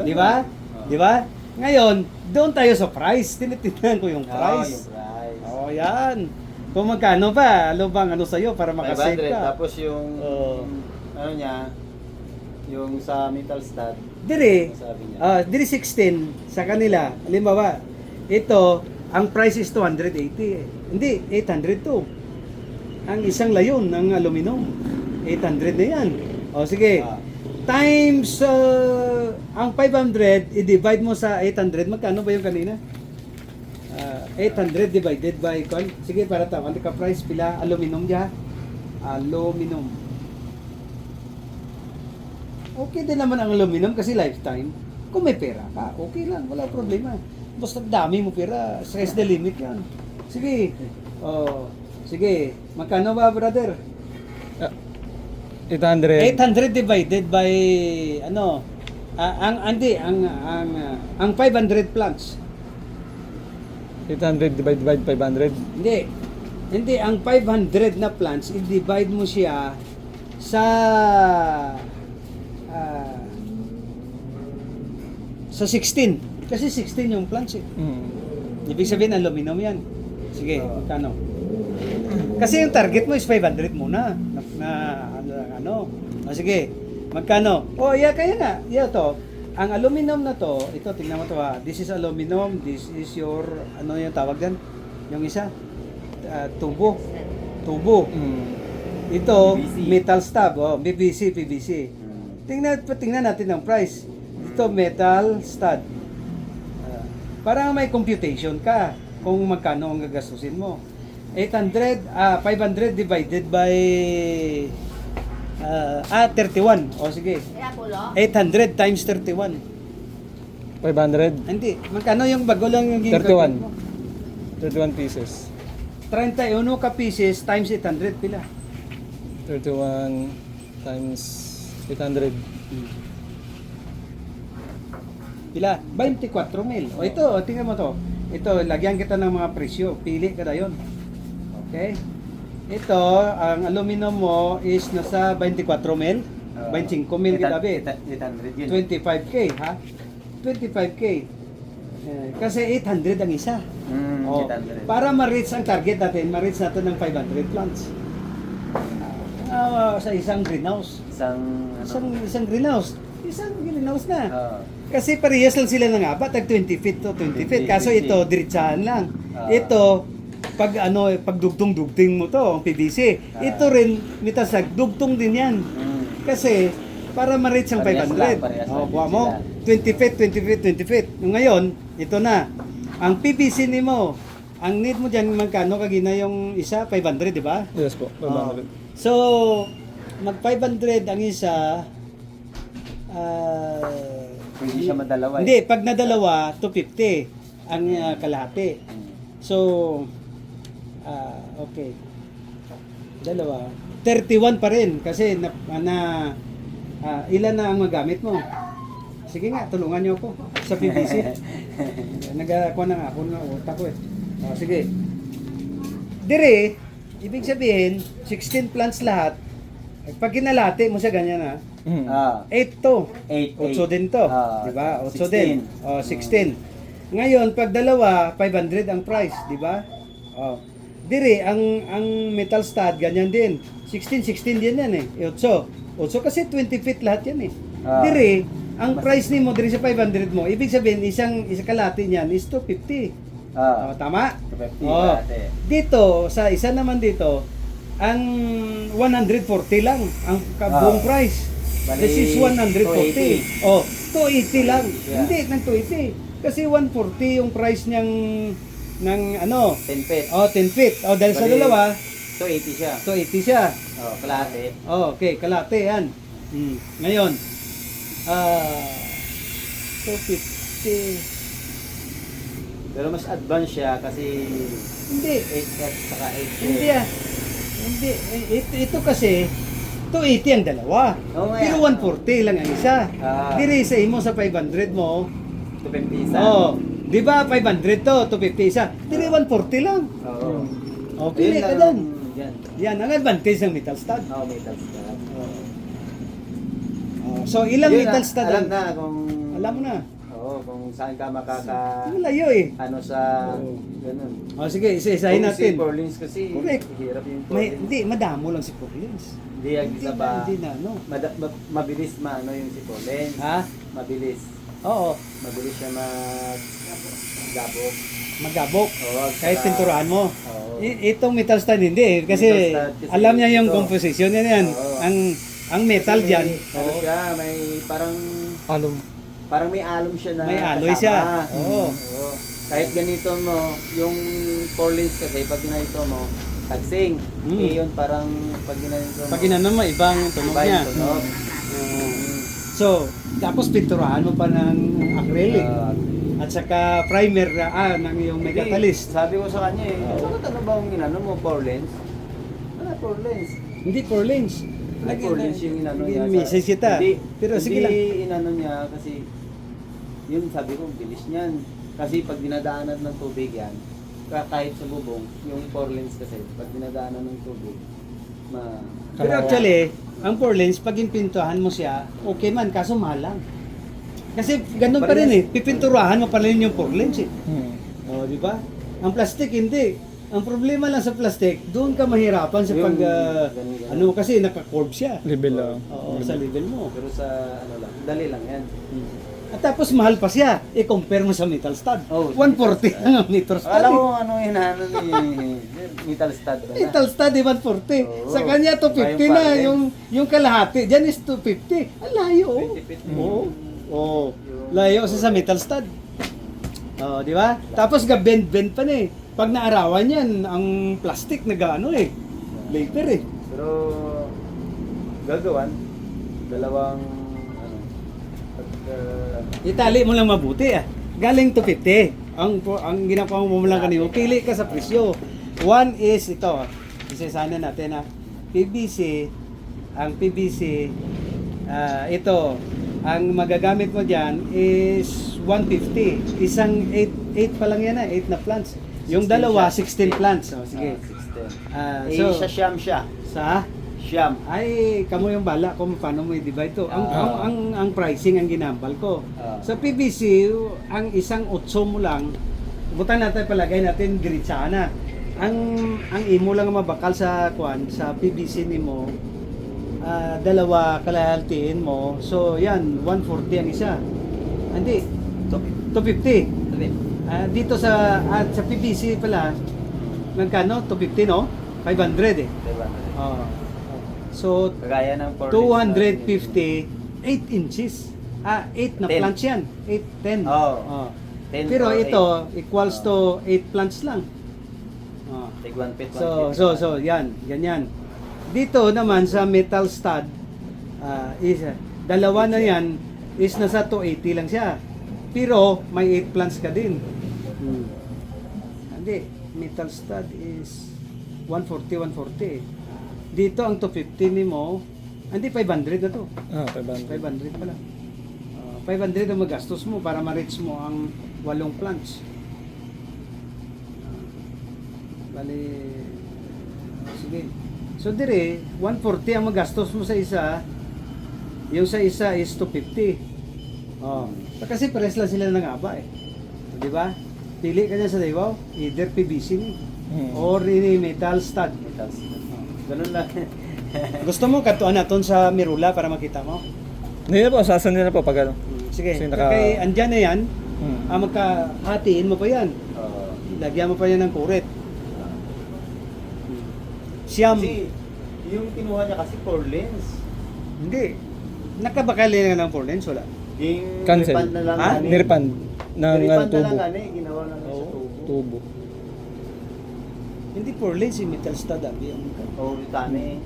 Di ba? Di ba? Ngayon, doon tayo sa price. Tinitingnan ko yung price. Yung price. Yan. Kung magkano ba, ano bang ano sa'yo para makasave 500. ka? Tapos yung, Oo. ano niya, yung sa metal stud, Dire, sabi niya. dire 16 sa kanila. Halimbawa, ito, ang price is 280. Hindi, 800 to. Ang isang layon ng aluminum, 800 na yan. O sige, Ah. times ang 500, i-divide mo sa 800, magkano ba yung kanina? 800 divided by, sige, para tama, ka price pila, aluminum diya. Aluminum. Okay din naman ang aluminum kasi lifetime. Kung may pera ka, okay lang, wala problema. Basta dami mo pera, sky's the limit yan. Sige. Oh, sige. Magkano ba, brother? 800. 800 divided by ano? Ang 500 plants. 800 divided by 500. Hindi. Hindi, ang 500 na plants, i-divide mo siya sa sa 16. Kasi 16 yung plants eh. Ibig sabihin, aluminum yan. Sige, magkano? Kasi yung target mo is 500 muna. Ano? Sige, magkano? Oh, yeah, kaya nga. Yeah, to. Ang aluminum na to, ito, tingnan mo to ha. This is aluminum, this is your, ano yung tawag dyan? Yung isa? Tubo. Tubo. Ito, PVC. metal stub. Oh, PVC. Tingnan natin ang price. Ito, metal stud. Para may computation ka kung magkano ang gagastusin mo. 500 divided by 31. O sige. 800 times 31. 500. Hindi, magkano yung bago lang yung 31. mo? 31 pieces. 31 ka pieces times 800 pila. 31 times 800. Pila? 24 mil. O ito, tingnan mo to. Ito, lagyan kita ng mga presyo. Pili ka na yun. Okay? Ito, ang aluminum mo is nasa 24 mil. 25 mil kita be. 800 yun. 25k, ha? 25k. Kasi 800 ang isa. Oh, 800. para ma-reach ang target natin, ma-reach natin ng 500 plants. Sa isang greenhouse. Isang greenhouse. Isang greenhouse na. Kasi parehas lang sila ng apat, tag 20 feet to 20 feet. Kaso ito, diretsahan lang. Ito, pag dugtong-dugting mo to, ang PVC. Ito rin, mitasag, dugtong din yan. Kasi, para ma-reach ang Parehas 500. lang, parehas lang Buha mo, sila. 20 feet, 20 feet, 20 feet. Ngayon, ito na. Ang PVC ni mo, ang need mo dyan, magkano kagina yung isa? 500, di ba? Yes po, 500. So, mag 500 ang isa, Pwede siya madalawa. hindi, pag nadalawa, 250 ang kalahati. So, okay. Dalawa. 31 pa rin kasi ilan na ang magamit mo? Sige nga, tulungan niyo ako sa PVC. Nagakuha na nga ako ng utak ko eh. Sige. Dire, ibig sabihin, 16 plants lahat. Pag kinalati mo siya ganyan ha. 8 to. 8 8 din to. Di ba? 8 din. 16. Ngayon, pag dalawa, 500 ang price. Di ba? Dire, ang metal stud, ganyan din. 16 din yan eh. 8 kasi 20 feet lahat yan eh. Dire, ang price ni mo, dire sa 500 mo, ibig sabihin, isang kalahati niyan is 250. Tama? 250 Oh. dati. Dito, sa isa naman dito, ang 140 lang ang buong price. Bali, This is 140. 280. Oh, 280 lang. Yeah. Hindi, ng 280. Kasi 140 yung price ng ano. 10 feet. Oh, 10 feet. Oh, dahil sa Bali, dalawa, 280 siya. 280 siya. Kalahati. Oh, okay, kalate yan. Ngayon, 250. Pero mas advanced siya kasi Hindi. 8F saka 8F. Hindi ah. Hindi. Ito kasi, 280 ang dalawa. Oo nga. Pero 140 lang ang isa. Diri sa imo sa 500 mo. 250 isa. Oh, di ba 500 to, 250 isa. Diri 140 lang. Oo. Oh, pili ka Ayun doon. Yan. Yan ang advantage ng metal stud. Metal stud. So, ilang Yun, metal stud alam ang- na kung... Alam mo na. Oo. kung saan ka makaka Malayo eh. ano sa ganun. O sige, isa-isahin Kung natin. Si Porlins kasi Correct. hirap yung May, Porlins. hindi, madamo lang si Porlins. Hindi ang isa pa. Hindi na, no? Mabilis maano yung si Porlins. Ha? Mabilis. Oo, Mabilis siya gabok. magabok. Oo, Kahit saka- pinturahan mo. Oo. Itong metal stand hindi eh. Kasi Metal stand kasi alam niya yung ito. composition niya yan. Oo. Ang metal Kasi dyan. may, ano Oo. siya, may parang may alum siya na May alloy kasama. siya. Oo. Oo. Kahit ganito mo, yung Porlins kasi pag ginanito mo, tagsing. Mm. Eh yun parang pag ginanito mo, Pag inano mo, ibang tunog iba niya. yung tunog. Oo. So, tapos pinturahan mo pa ng acrylic. At saka primer ng yung may Hindi, catalyst. Sabi ko sa kanya ano ba yung ginano mo, Porlins? Ano Porlins? Hindi Porlins. Porlins yung inano niya. Message kita. Hindi, Pero sige lang. Hindi inano niya kasi yun sabi ko, bilis niyan. Kasi pag dinadaanan ng tubig yan, kahit sa bubong, yung Porlins kasi, pag dinadaanan ng tubig, Pero actually, ang Porlins, pag impintuhan mo siya, okay man, kaso mahal lang. Kasi ganun pa rin eh, pipinturahan mo pa rin yung Porlins eh. O, di ba? Ang plastic, hindi. Ang problema lang sa plastic, doon ka mahirapan sa Yung pag, ganun. ano, kasi naka-curve siya. Level lang. Oo, sa level mo. pero sa ano lang, dali lang yan. At tapos mahal pa siya, i-compare mo sa metal stud. Oh, 140 ang meter stud. Akala eh. ko ano hinahano ni metal stud ba na? Metal stud, 140. Oo. Sa kanya, 250 Yung na. parlance. Yung kalahati, dyan is 250. Ang layo, oh. 20 feet. Oo. Oo. Layo sa metal stud. Oh, di ba? Tapos ga-bend-bend pa na eh. Pag naarawan yan, ang plastic nag-ano eh. Later eh. Pero gagawan dalawang ano pag Itali mo lang mabuti ah. Galing 250. Ang ginagawa mo lang kanino, pili ka sa presyo. One is ito. Isa-sana natin na PVC. Ang PVC ito, ang magagamit mo diyan is 150. Isang 8 pa lang yan 8 na plants. Yung 16 dalawa siya, 16 plants. Oh, sige. 16. So, Sa Siam siya. sa Siam. ay, kamo yung bala kung paano mo i-divide to. Ang pricing ang ginambal ko. Sa PVC, ang isang 8 mo lang, butan natin palagay natin diretsa na. Ang imo lang mabakal sa sa PVC nimo, dalawa kalahaltiin mo. So, yan 140 ang isa. Hindi, 250. Dito sa PVC pala, magkano? 250 no? 500 eh. Diba? Oh. So, Kagaya ng 250, 8 inches. 8 na 10. plants yan. 8, 10. Oo. Oh. 10 Pero or ito, equals to 8 plants lang. Oh. Take 1 feet, 1 So, yan, ganyan. Dito naman sa metal stud, dalawa na yan, is nasa 280 lang siya. Pero, may 8 plants ka din. Hindi, metal stud is 140. Dito ang 250 ni mo, hindi 500 na to. 500 pala. 500 ang magastos mo para ma-reach mo ang 8 plants. Bali, sige. So dire, 140 ang magastos mo sa isa, yung sa isa is 250. Kasi pares lang sila ng aba eh. Di ba? Pili ka niya sa dibaw, either PVC ni or ini metal stud. Ganun lang. Gusto mo katuan naton sa Mirula para makita mo? Hindi na po, sasan nila po pag ano. Sige, Kasi naka- kay andyan na yan, magkahatiin mo pa yan. Lagyan mo pa yan ng kuret. Siyam. Kasi yung kinuha niya kasi Porlins. Hindi. Nakabakali na ng Porlins, wala. Yung Cancel. nirepand na lang ani. Nirepand ng Nirepand na tubo. lang ani, ginawa na lang sa tubo. Tubo. Hindi Porlins, yung metal stud. Yung... Oo, tani.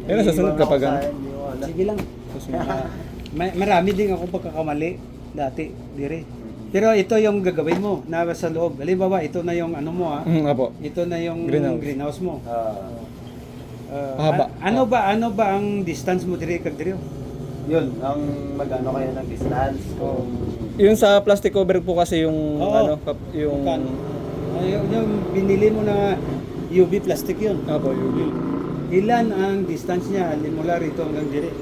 Pero sa sunod kapag ano? Sige lang. Marami din ako pagkakamali dati, dire. Pero ito yung gagawin mo na sa loob. Halimbawa, ito na yung ano mo Apo. Ito na yung Greenhouse. mo. Haba. Ano ba ang distance mo dire kag dire? Yun, ang mag-ano kayo ng distance. Kung Yung sa plastic cover po kasi yung Oo. yung Yung binili mo na UV plastic yun. Apo, yung Ilan ang distance niya mula rito hanggang dire?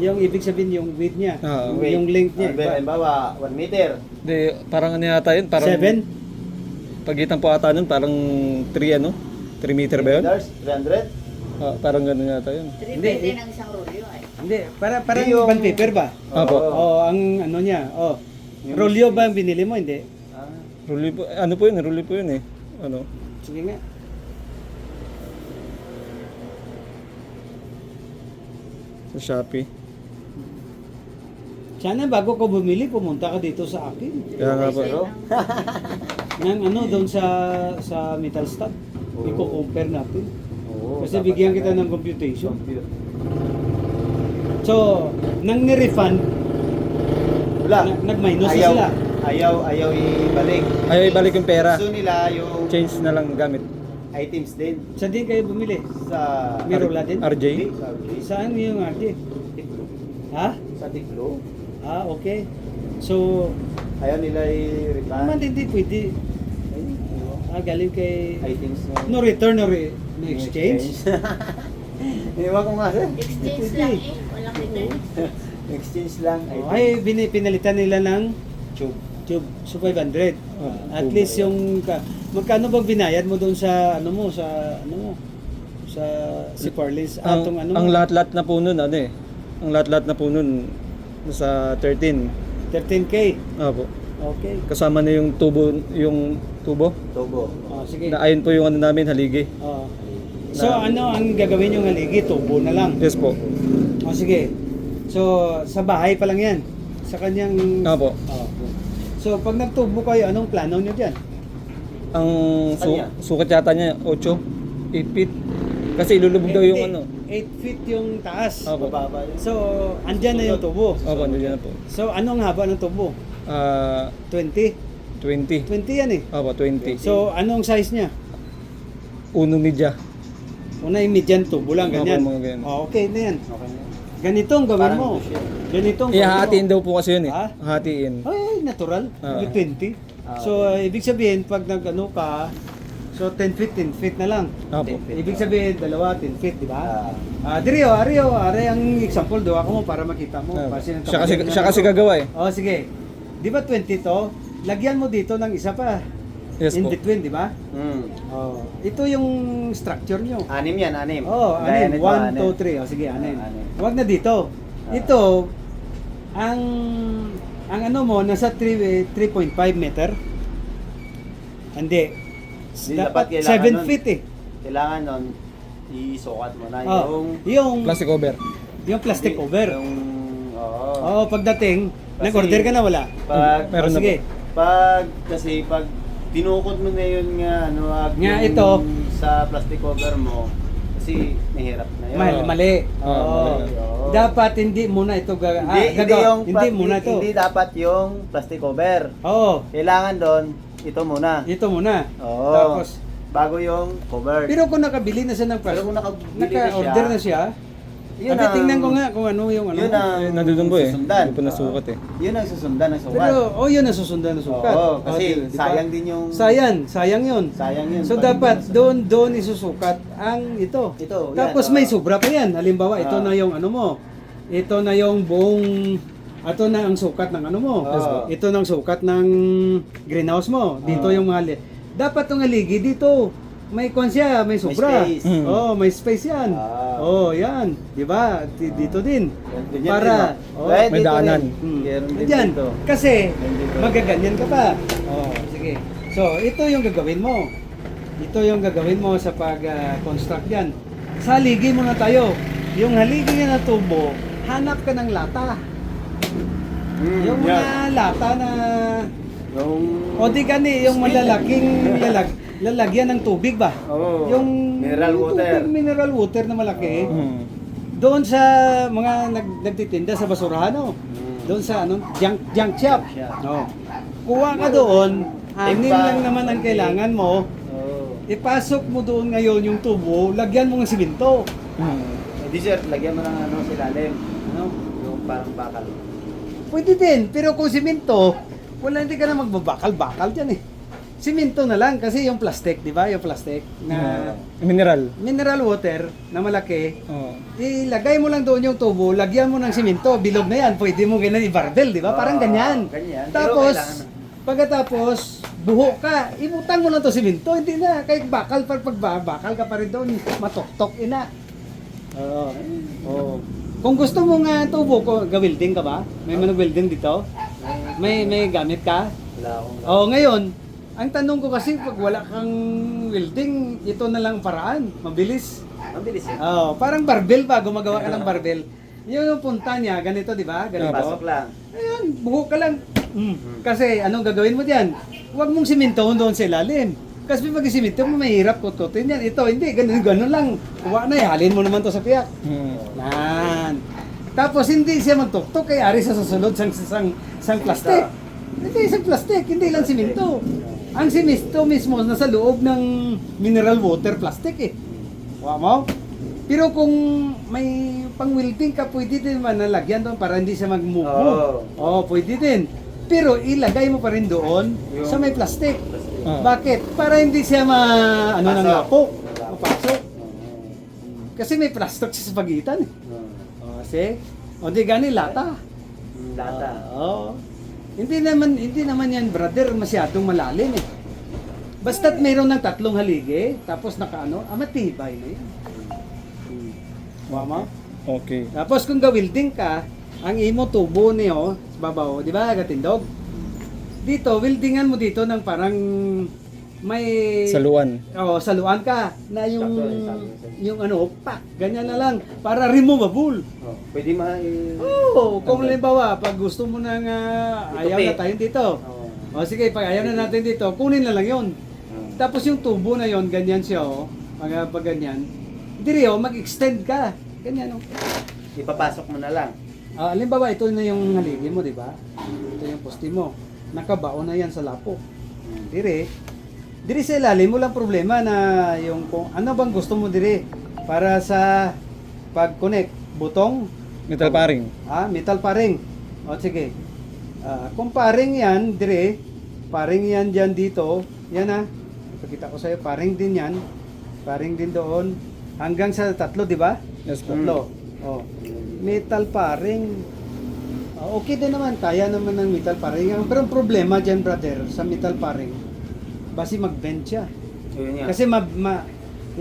Yung ibig sabihin yung width niya, Ah, yung length niya. iba. Halimbawa, 1 meter. Di, parang ano yata yun? Parang 7? pagitan po ata nun, parang 3 ano? 3 meter ba yun? 300? Ah, parang gano'n yata yun. Depende ng isang rolyo ay. Hindi, parang Yung- bond paper ba? Apo. Oh, ang ano niya, rolyo ba ang binili mo? Hindi. Ah, Ruli po, ano po yun? Ruli po yun eh. Ano? Sige nga. Sa Shopee. Sana bago ko bumili, pumunta ka dito sa akin. Kaya nga po. pero, Nang ano, doon sa metal stock. Oo. I-compare natin. oo, Kasi dapat bigyan kita na- ng computation. Compute. So, nang ni-refund, Wala. nag-minus na Ayaw- sila. Ayaw ibalik. Ayaw ibalik yung pera. Gusto nila yung Change na lang gamit. items din Saan din kayo bumili? sa Mirola din? RJ? Saan yung RJ? Tiklo. Ha? Sa Tiklo. Ah, okay. So, Ayaw nila i-refund naman hindi pwede. Galing kay... items na No return, no exchange. Iwan ko nga sir. Exchange lang eh. Walang return. Exchange lang. Ay, pinalitan nila ng Tube. tube. So, 500. At tube. least yung... magkano bang binayad mo doon sa ano mo? Sa si Parlis? Ang, ang lahat-lahat na po nun, ano eh. Ang lahat-lahat na po nun, nasa 13. 13K. Opo. Okay. Kasama na yung tubo, Tubo. Sige. na ayun po yung ano namin, haligi. Oh. So, ano ang gagawin yung haligi? Tubo na lang. Yes po. Sige. So, sa bahay pa lang yan. Sa kanyang... Opo. Oh. So, pag nagtubo kayo, anong plano nyo dyan? Ang Kanya? sukat yata niya, 8, 8 feet. Kasi ilulubog daw yung ano. 8 feet yung taas. Opo. Bababa yun. So, andyan na yung tubo. Opo, nandiyan na po. So, anong haba ng tubo? 20? 20. 20 yan eh. Opo, 20. So, anong size niya? Uno media. Una yung median tubo lang, Opo, ganyan. mga ganyan. Oh, okay na yan. Okay na. Ganito ang gawin Parang mo. ito siya. Ganito ang gawin mo. Ihahatiin daw po kasi yun eh. Ha? Hatiin. Ay, natural. Ah. May 20. So, ibig sabihin, pag nag-ano ka, so 10 feet na lang. Opo. Ibig sabihin, dalawa, 10 feet, di ba? Ah, Ario, ang example, daw ako mo para makita mo. Opo. Kasi ng Siya kasi gagawa eh. Oh, sige. Di ba 20 to? Lagyan mo dito ng isa pa. Yes in po. between, di ba? Oh, ito yung structure nyo. 6 yan, 6. Oh, Gaya anim. nito, 1, 2, 6. 3. Oh, sige, anim. Anim. Huwag na dito. Ah. Ito, ang ano mo, nasa 3.5 meter. Hindi. Di dapat kailangan 7 nun. feet eh. Kailangan nun, isukat mo na Oh, yung... Plastic cover. yung plastic cover. Yung... Oo. Oh, pagdating, Kasi- nag-order ka na wala? Pag... Meron na sige. Kasi pag tinukot mo na yun nga, ano, Nga, yung ito. sa plastic cover mo, kasi mahirap na yun. Mali. Oo, Oo. mali. Oo. Dapat hindi muna ito hindi muna ito. Hindi dapat yung plastic cover. Oo. Kailangan doon, ito muna. Ito muna. Oo. Tapos, Bago yung cover. pero kung nakabili na siya ng Pero kung nakabili naka-order na siya, yun abi, ang- tingnan ko nga kung ano yung ano. Yun ang Eh, nandun po eh. susundan. Hindi po nasukat eh. Yun ang susundan ng sukat. Pero, yun ang susundan na sukat. Oo, kasi di ba? sayang din yung... Sayang yun. Sayang yun. So Pag- dapat doon isusukat ang ito. Ito, yan, Tapos oo. may sobra pa yan. Halimbawa, ito Ah. na yung ano mo. Ito na yung buong ito na ang sukat ng ano mo. Oo. Ito na ang sukat ng greenhouse mo. Dito Oo. yung mga dapat tong haligi dito. May konsya, may sobra. space. Mm. Oh, may space yan. Ah. Oh, yan. 'Di ba? Dito din. Ganyan Para din, no? Kaya may dito daanan. rin. Meron din Diyan. dito. Kasi Dito. magaganyan ka pa. Oh, sige. So, ito yung gagawin mo. Ito yung gagawin mo sa pag-construct yan. Sa haligi muna tayo. Yung haligi na tubo, hanap ka ng lata. Yung mga lata na Yung... o di gani, yung malalaking lalagyan ng tubig ba? Oo. Yung Mineral water. tubig, mineral water na malaki. Hmm. Doon sa mga nagtitinda sa basurahan, no? Doon sa junk shop. No. Kuha ka doon, anim Timba. lang naman ang kailangan mo. Oo. Ipasok mo doon ngayon yung tubo, lagyan mo ng simento. Hindi sir, lagyan mo ng ano sa ilalim. Ano? Yung parang bakal. Pwede din, pero kung simento, wala hindi ka na magbabakal-bakal dyan eh. Simento na lang kasi yung plastic, di ba? Yung plastic na Mineral. mineral water na malaki. Oo. Ilagay mo lang doon yung tubo, lagyan mo ng simento, bilog na yan. Pwede mo ganyan i-barbell, di ba? Parang ganyan. Ganyan. Pero Tapos, kailangan- pagkatapos, buho ka, ibutang mo lang to simento, hindi na. Kahit bakal, pag bakal ka pa rin doon, matoktok ina. Oo. Oo. Kung gusto mo nga tubo ko, ga-welding ka ba? May welding dito? May gamit ka? Wala akong... Oo, ngayon, ang tanong ko kasi pag wala kang welding, ito na lang ang paraan, mabilis. Mabilis yun. Oh, parang barbell ba, gumagawa ka ng barbell. Yun yung punta niya, ganito, di ba? Ganito. Pasok lang. Ayun, buho ka lang. Kasi anong gagawin mo diyan? Huwag mong simento doon sa ilalim. Kasi pag simento mo, mahirap kututin yan. Ito, hindi, ganun lang. Kuha na, halin mo naman to sa piyak. Nan. Tapos hindi siya magtuktok, kay ari sa susunod sang plastic. Hindi, isang plastic, hindi lang simento. Ang simento mismo nasa loob ng mineral water plastic eh. Wow mo? Pero kung may pang-welding ka, pwede din man nalagyan doon para hindi siya mag-move. Oo, pwede din. Pero ilagay mo pa rin doon sa may plastic. Bakit? Para hindi siya ng lapok. Mapasok. Kasi may plastic sa pagitan eh. See? O di gani lata. Lata. Oo. Hindi naman yan, brother, masyadong malalim eh. Basta't mayroon ng 3 haligi, tapos matibay na yan. Wama? Okay. Tapos kung ga-welding ka, ang imo tubo niyo, sa babaw, di ba, gatindog? Dito, weldingan mo dito ng parang may... Saluan. Oo, saluan ka na yung pak, ganyan na lang, para removable. Pwede Oo, kung halimbawa, pag gusto mo nang ayaw Itupi. na tayo dito. O sige, pag ayaw na natin dito, kunin na lang yon. Tapos yung tubo na yon, ganyan siya pag ganyan. Diri mag-extend ka. Ganyan Ipapasok mo na lang. halimbawa, ito na yung haligi mo, di ba? Ito yung poste mo. Nakabaon na yan sa lapok. Diri sa ilalim mo lang problema na yung kung ano bang gusto mo diri para sa pag-connect. Butong? Metal paring. Metal paring. O sige. Kung paring yan, dire, paring yan dyan dito, yan ipakita ko sa'yo, paring din yan. Paring din doon. Hanggang sa 3, di ba? Yes po. 3. O. Metal paring. Okay din naman, kaya naman ng metal paring. Pero ang problema dyan, brother, sa metal paring, basi mag-bend siya. Yun yan. Kasi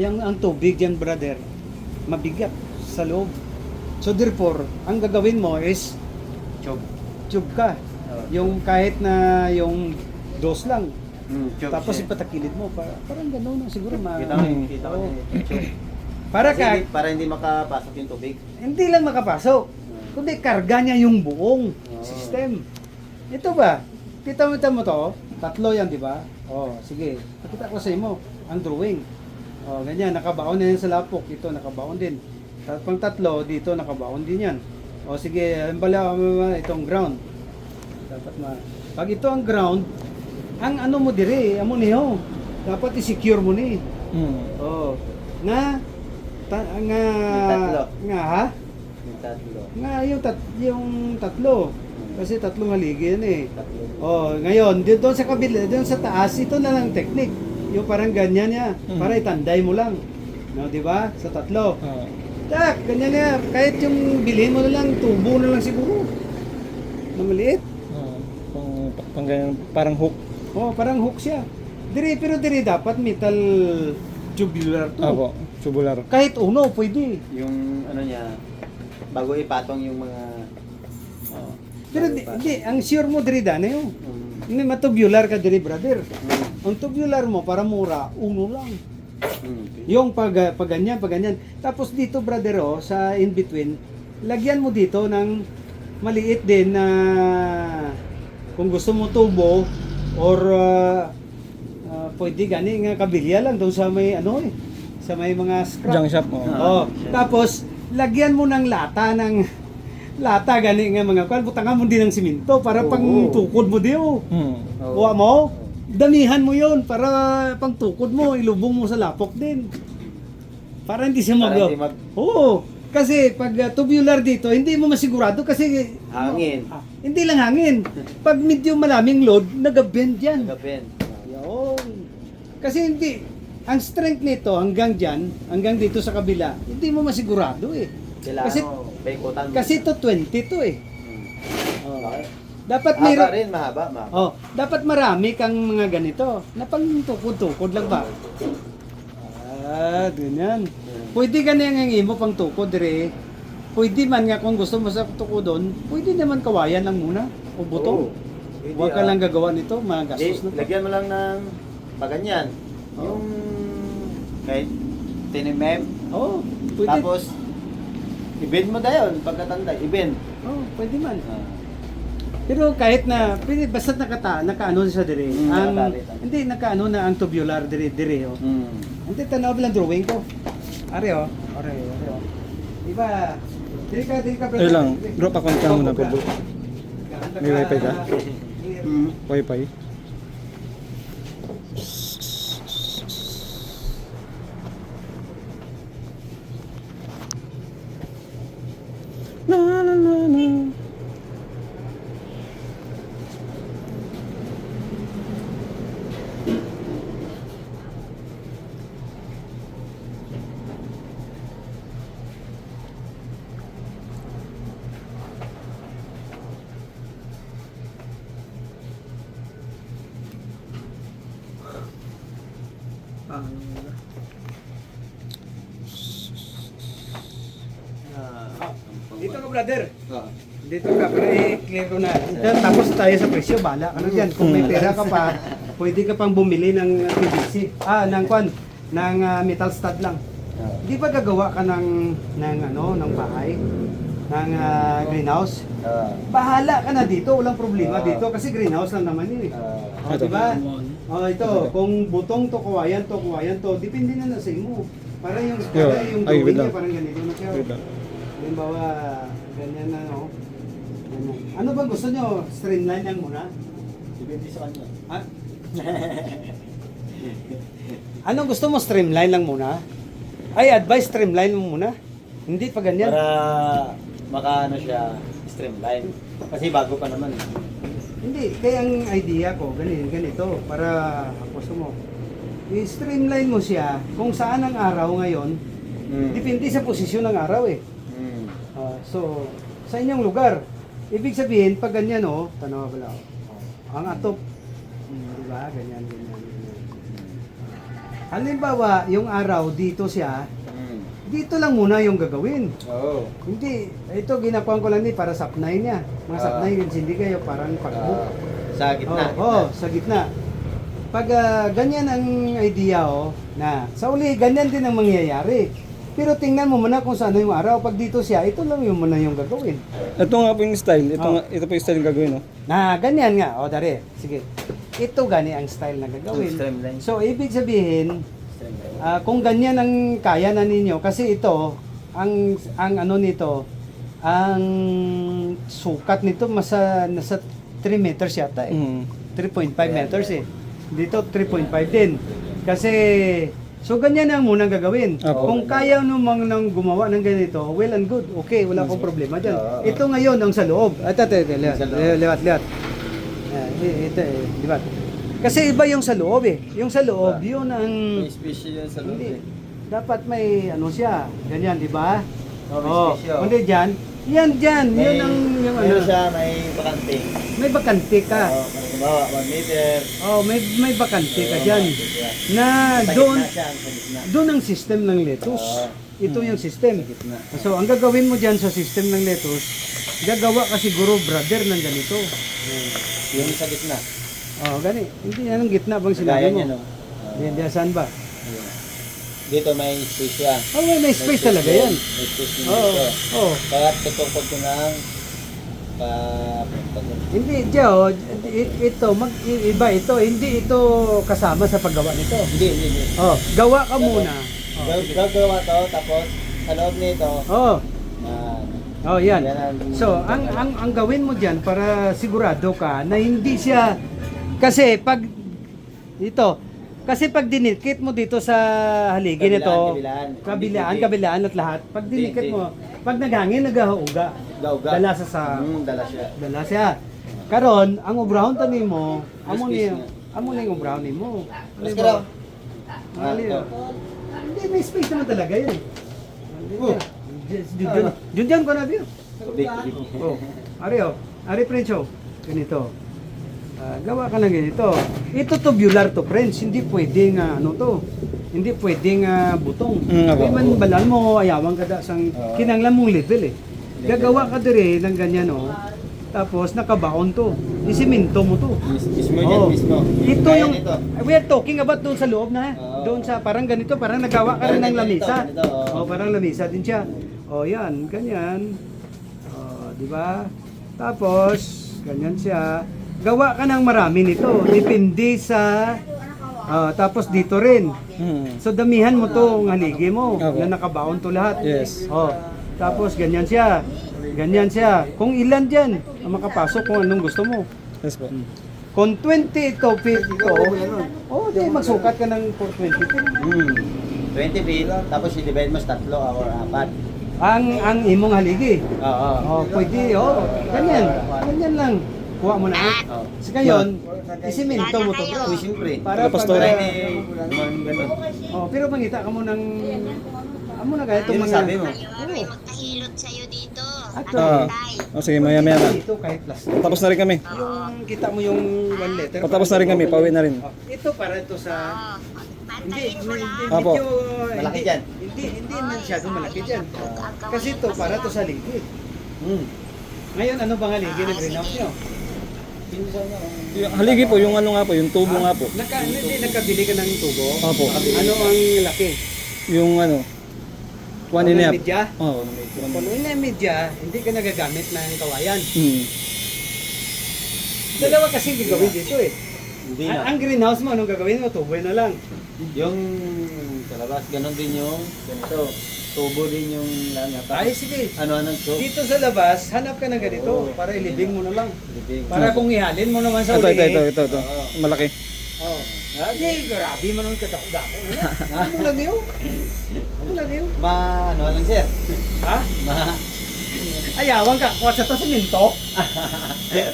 ang tubig dyan, brother, mabigat sa loob. So therefore, ang gagawin mo is tube ka. Yung kahit na yung dos lang. Tapos ipatakilid mo parang gano'n siguro Kita ko Oo. niya. Para Para hindi makapasok yung tubig. hindi lang makapasok. Kundi karga niya yung buong system. Ito ba? Kita mo to? 3 yan, di ba? Sige. Pakita ko sa imo ang drawing. Ganyan, nakabaon na yan sa lapok. Ito, nakabaon din. Pang 3, dito, nakabaon din yan. Sige, bala itong ground. Dapat pag ito ang ground, ang ano mo dire, amo niyo. Dapat i-secure mo ni. Nga tatlo. ha? Yung 3. Nga yung 3. Kasi 3 haligi yan eh. 3. Ngayon, doon sa kabila, doon sa taas, ito na lang technique. Yung parang ganyan niya, para itanday mo lang. No, di ba? Sa 3. Tak, ganyan niya. Kahit yung bilhin mo na lang, tubo na lang siguro. Na maliit. Pang ganyan, parang hook. Parang hook siya. Pero dapat metal tubular to. Apo, tubular. Kahit uno, pwede. Yung ano niya, bago ipatong yung mga... Pero hindi, ang sure mo diri na yun. Hindi matubular ka diri, brother. Ang tubular mo, para mura, uno lang. Yung pag ganyan. Tapos dito, brother, sa in-between, lagyan mo dito ng maliit din na kung gusto mo tubo or pwede gani nga kabilya lang doon sa may sa may mga scrap. Junk shop. Tapos lagyan mo ng lata gani nga mga kwan, butangan mo din ng simento para pang tukod mo diyo. Kuha mo, damihan mo yon para pang tukod mo, ilubong mo sa lapok din. Para hindi siya Oo. Kasi pag tubular dito, hindi mo masigurado kasi Hangin. Hindi lang hangin. Pag medyo malaming load, nag-bend yan. Nag-bend. Yo. Kasi hindi, ang strength nito hanggang dyan, hanggang dito sa kabila, hindi mo masigurado eh. Kailangan Kasi, mo, paikutan mo. kasi ito 20 to eh. Hmm. Oh. Okay. Dapat Mahaba mayroon, rin, mahaba. oh, dapat marami kang mga ganito. Na pang tukod-tukod lang ba? Ah, ganyan. Pwede ganyan ang imo pang tukod dire. Pwede man nga kung gusto mo sa tukodon, pwede naman kawayan lang muna o butong. Pwede, Huwag ka lang gagawa nito, mga gastos na to. Lagyan mo lang ng paganyan. Oo. Yung kahit tinimem. Oh, pwede. Tapos, i-bend mo dayon pagkatanda. I-bend. Oh, pwede man. Pero kahit na, pwede, basta nakaano sa dire. nakatali. Hindi, nakaano na ang tubular dire oh. Hmm. Hindi, tanaw lang drawing ko. Are oh. Are oh. Diba? Dili ka, brother. Ayun lang, bro, pakonect ka muna po, bro. May wifi ka? Hmm. Wi-Fi. La la la la. Dito ka, brother. Ah. Dito ka, pero i-clear ko na. Tapos tayo sa presyo, bala ka na dyan. Kung may pera ka pa, pwede ka pang bumili ng PVC. Ng kwan, ng metal stud lang. Di ba gagawa ka ng bahay? Ng greenhouse? Bahala ka na dito, walang problema dito kasi greenhouse lang naman yun eh. Oh, Ito. diba? Oh, ito, kung butong to, kuwayan to, depende na sa imo. Para yung Ay, drawing wait niya lang. parang ganito na siya. Wait lang. Halimbawa, ganyan na no. Ganyan. Ano ba gusto nyo? Streamline lang muna? Depende sa kanya. Ha? Anong gusto mo? Streamline lang muna? Ay, advice streamline mo muna. Hindi pa ganyan. Para makaano siya, streamline. Kasi bago pa naman. Hindi, kaya ang idea ko, ganito, para gusto mo. I-streamline mo siya kung saan ang araw ngayon, depende sa posisyon ng araw eh. Hmm. So, sa inyong lugar, ibig sabihin, pag ganyan oh, tanawa pala, ang atop, di ba, ganyan. Halimbawa, yung araw dito siya, Hmm. dito lang muna yung gagawin. Oo. Hindi, ito ginakuhan ko lang din para sapnay niya. Mga sapnay, hindi kayo parang pagbook. Sa gitna. Sa gitna. Pag ganyan ang idea na sa uli, ganyan din ang mangyayari. Pero tingnan mo muna kung saan yung araw. Pag dito siya, ito lang yung muna yung gagawin. Ito nga po yung style. Ito po yung style yung gagawin, no? Na ganyan nga. O, dari. Sige. Ito gani ang style na gagawin. Streamline. So, ibig sabihin, Streamline. kung ganyan ang kaya na ninyo, kasi ito, ang ano nito, ang sukat nito nasa 3 meters yata eh. Mm. 3.5 meters eh. Dito 3.5 din. Kasi so ganyan ang munang gagawin. Opo. Kung kaya mo nang gumawa ng ganito, well and good. Okay, wala akong problema diyan. Oo. Ito ngayon ang sa loob. Ito, Sa loob. liwat. Ito liwat. Kasi iba yung sa loob eh. Yung sa loob, yun ang May special yan sa loob hindi. eh. Dapat may ano siya. Ganyan, di ba? Oh, may special. Hindi dyan. Yan dyan. Yun ang yung ano. Meron siya, may bakante. May bakante ka. Oo, halimbawa, 1 meter. Oh, may bakante ka Oo, dyan. bakante siya. Na Sa doon, gitna siya, sa gitna. doon ang system ng lettuce. Oo. Ito yung system. Sa gitna. So, ang gagawin mo dyan sa system ng lettuce, gagawa ka siguro brother ng ganito. Yung sa gitna. Oh, gani. Hindi yan ang gitna bang Gaya sinabi mo? niya, no? Yan, diyan, saan ba? Ayun. Dito may space siya. Oh, may space talaga yan. May space din Oo. dito. Oh. Kaya tutukod ko ng Hindi, Joe, ito, iba ito, hindi ito kasama sa paggawa nito. Hindi. Oh, gawa ka muna. Gagawa to, tapos sa loob nito, Oh, oh, yan. Yan ang- So, ang gawin mo diyan para sigurado ka na hindi siya kasi pag pag dinikit mo dito sa haligi nito, kabilaan at lahat, pag dinikit mo, pag naghangin nagahauga. gauga. Dala sa Dala siya. Karon, ang ubrahon tanim mo, May space amo na yung ubrahon nimo. Mas karo, Mali ito. Hindi, may space naman talaga yun. Oh. Diyan ko na biyo. Tubig. Oh, Ari oh. Ari Prenso. Ganito. Gawa ka lang ganito. Ito tubular to, friends. Hindi pwedeng ano to. Hindi pwedeng butong. Ako. Kaya man balan mo, ayawan ka da sang kinanglan mong level eh. Gagawa ka dire ng ganyan oh. Tapos nakabaon to. Isiminto mo to. Mismo Oh. yan, mismo. Ito Kaya yung nito. we are talking about doon sa loob na. Oo. Doon sa parang ganito, parang nagawa ka rin ng Ganito, lamisa. ganito, oo. Oh, parang lamisa din siya. Oh, yan, ganyan. Oh, di ba? Tapos ganyan siya. Gawa ka ng marami nito. Depende sa tapos dito rin. So damihan mo to ng haligi mo Okay. na nakabaon to lahat. Yes. Oh. Tapos ganyan siya. Ganyan siya. Kung ilan diyan ang makapasok kung anong gusto mo. Yes po. Kung 20 ito, feet ito, di magsukat ka ng 420 feet. 20 feet, tapos i-divide mo sa 3 or 4. Ang imong haligi. Oo. Oh, pwede, ganyan. Ganyan lang. Kuha mo na. Oo. Sa ngayon, isiminto mo to, bro. Uy, siyempre. Para Tapos pag, to, ganun. pero mangita ka mo ng, amo na ganito Yun ang sabi mo. May magkahilot sa'yo dito. Ah. Oh, sige, maya maya na. Dito kahit plus. Tapos na rin kami. Yung kita mo yung one letter. Patapos na rin kami, pauwi na rin. Ito para ito sa hindi, Pantayin mo lang. Apo. Malaki dyan. Hindi masyadong malaki dyan. Kasi ito para to sa ligid. Hmm. Ngayon ano bang haligi ng greenhouse nyo? Yung haligi po, yung ano nga po, yung tubo nga po. Hindi nakabili ka ng tubo? Opo. Ano ang laki? Yung ano, 1 and a half. Media? Oo. Kung una media, hindi ka nagagamit ng kawayan. Dalawa kasi gagawin dito eh. Hindi na. Ang greenhouse mo, anong gagawin mo? Tubo na lang. Yung sa labas, ganun din yung ganito. Tubo din yung lana. Ay, sige. Ano anong so? Dito sa labas, hanap ka ng ganito para ilibing mo na lang. Libing. Para kung ihalin mo naman sa Ito, uli. ito. Malaki. Oh. Ay, grabe man ang katakot-dako. Ano lang yun? Ano lang yun? Ano lang sir? Ha? Ayawan ka, kuha sa to siminto.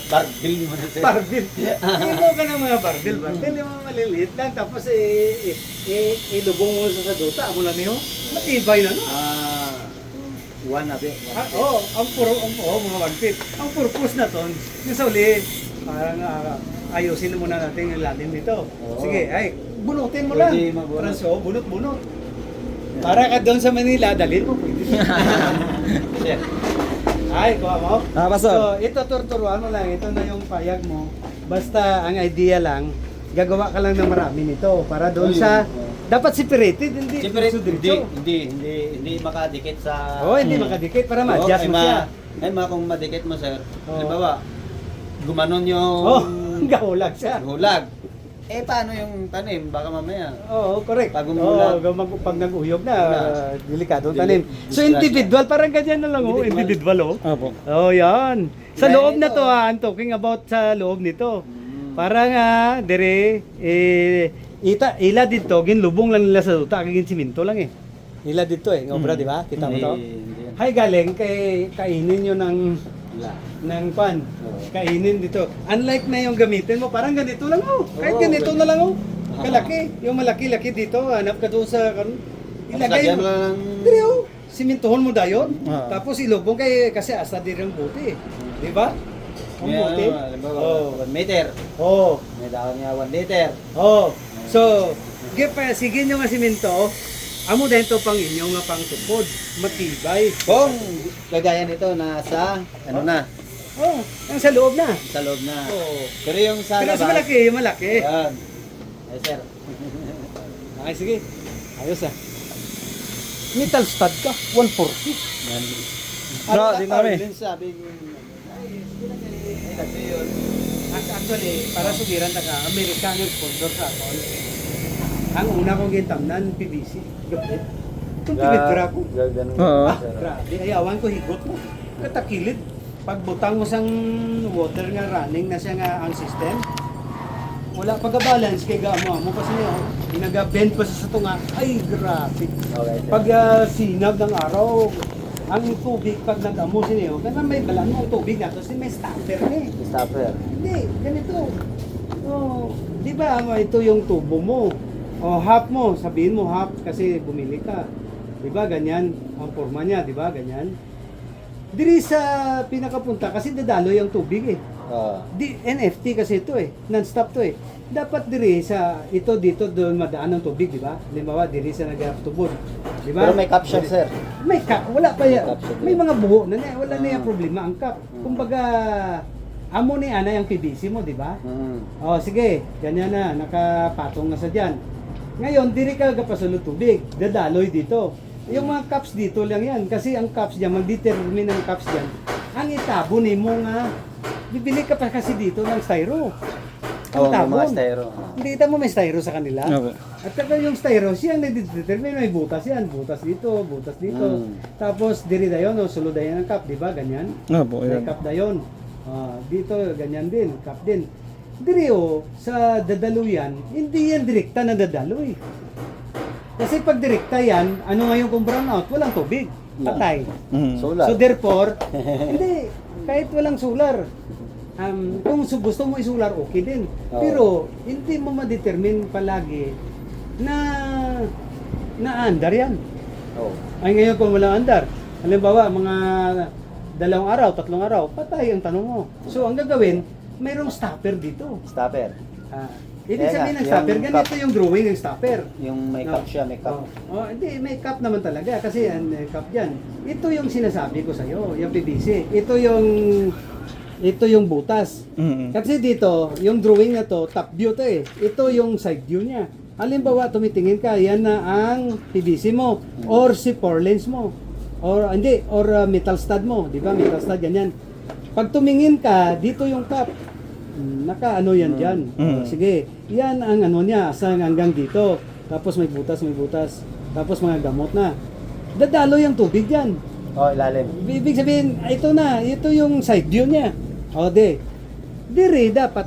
Barbil mo na sir. Barbil. Imo ka ng mga barbil. Barbil yung mga maliliit lang. Tapos ilubong mo sa duta. Amo lang yun. Matibay na no? One abi. Mga 1 feet. Ang purpose na to, yung sa uli, parang ayusin na muna natin yung lalim nito. Oo. Sige, bunutin mo lang. Pwede mabunot. Franso, bunot-bunot. Para ka doon sa Manila, dalhin mo. Pwede. Sir. Ay, kuha mo. Pastor. So, ito turuan mo lang. Ito na yung payag mo. Basta ang idea lang, gagawa ka lang ng marami nito. Para doon sa, dapat separated, hindi. Siyempre, diretso-diretso. hindi makadikit sa... Oo, hindi makadikit para ma-adjust mo siya. Kung madikit mo sir, Oo. halimbawa, gumanon yung Gahulag siya. hulag. Paano yung tanim? Baka mamaya. Oo, correct. Pag umulan. Pag nag-uyog na, Wala. delikado ang tanim. So Disgrasya. individual, parang ganyan na lang individual Opo. Oh, yan. Sa Kaya loob na ito. to I'm talking about sa loob nito. Parang dire, ila dito, ginlubong lang nila sa duta, kagin siminto lang eh. Ila dito ngobra, di ba? Kita mo to? Hindi yan. Hay galing kay kainin nyo Wala. ng pan. Oo. Kainin dito. Unlike na yung gamitin mo, parang ganito lang Kahit Oo, ganito na lang Ah. Kalaki. Yung malaki-laki dito, hanap ka doon sa ilagay Lagyan mo mo. lang. Dire simintuhon mo dayon. Ah. Tapos ilubong kay kasi asa dire ang buti. Di ba? Ang buti. Halimbawa, Oh. 1 meter. Oh. May dahon niya 1 liter. Oh. So, sige nyo nga siminto. Amo din to pang inyo nga pang tukod. Matibay. Kung kagaya nito nasa, ano na, Oh, ang sa loob na. sa loob na. Oh. Pero yung sa Pero labas, sa malaki, yung malaki. Yan. Yes, sir. Ay, sige. Ayos Metal stud ka, 140. Yan. Di kami. Sabi ko, kasi yun. Actually, para sugiran ta ka, Amerikano sponsor sa ako. Ang una kong gitamnan, PVC. Gabit. Itong pinidra ko. Ganun. Oo. Grabe, ayawan ko higot mo. Katakilid. Pagbutang mo sang water nga running na siya nga ang system, wala pagka-balance kay gamo mo kasi niyo ginaga-bend pa sa tunga. Ay, grabe. Okay, sir. Pag sinag ng araw, ang tubig pag nag-amo niyo, kasi may balan mo ang tubig na, tapos may stopper ni. Stopper. Hindi, ganito. Oh, di ba ito yung tubo mo? O half mo, sabihin mo half kasi bumili ka. 'Di ba ganyan ang forma niya, 'di ba ganyan? Diri sa pinakapunta kasi dadaloy ang tubig eh. Di NFT kasi ito eh, non-stop to eh. Dapat diri sa ito dito doon madaan ang tubig, 'di ba? Halimbawa diri sa nagtubod, 'di ba? Pero may caption, sir. May cup, wala pa yan. May cup siya May din. mga buho na na, wala na yung problema ang cup. Kumbaga amo ni ana yung PVC mo, 'di ba? Oh, sige, ganyan na, nakapatong na sa diyan. Ngayon, diri ka gapasulod tubig, dadaloy dito. Yung mga cups dito lang yan, kasi ang cups diyan, mag-determine ang cups diyan. Ang itabo ni mo nga, bibili ka pa kasi dito ng styro. Ang Oo, may mga tabon. styro. Hindi kita mo may styro sa kanila. Opo. At saka yung styro, siya ang nagdetermine, may butas yan, butas dito, butas dito. Tapos diri dayon, no, sulod dayon ang cup, di ba? Ganyan. Opo, May yan. cup dayon. Dito, ganyan din, cup din. Diri sa dadaluyan, hindi yan direkta na dadaloy. Kasi pag direkta yan, ano ngayon kung brown out, walang tubig, patay. Mm. Solar. So therefore, hindi, kahit walang solar, kung gusto mo isular, okay din. Oo. Pero hindi mo ma-determine palagi na andar yan. Oh. Ay ngayon kung walang andar, halimbawa mga 2 araw, 3 araw, patay ang tanong mo. So ang gagawin, mayroong stopper dito. Stopper. Ibig Kaya sabihin nga, ng stopper, yung ganito cup. yung drawing ng stopper. Yung may No. cup siya, may cup. Hindi, may cup naman talaga kasi ang cup diyan. Ito yung sinasabi ko sa iyo, yung PVC. Ito yung butas. Mm. Kasi dito, yung drawing na to, top view to eh. Ito yung side view niya. Halimbawa, tumitingin ka, yan na ang PVC mo or si four lens mo. Or hindi, or metal stud mo, di ba? Metal stud ganyan. Pag tumingin ka, dito yung cup. Naka-ano yan dyan. Sige, yan ang ano niya, hanggang dito. Tapos may butas. Tapos mga gamot na. Dadaloy ang tubig yan. Oh, ilalim. Ibig sabihin, ito yung side view niya. O, dire dapat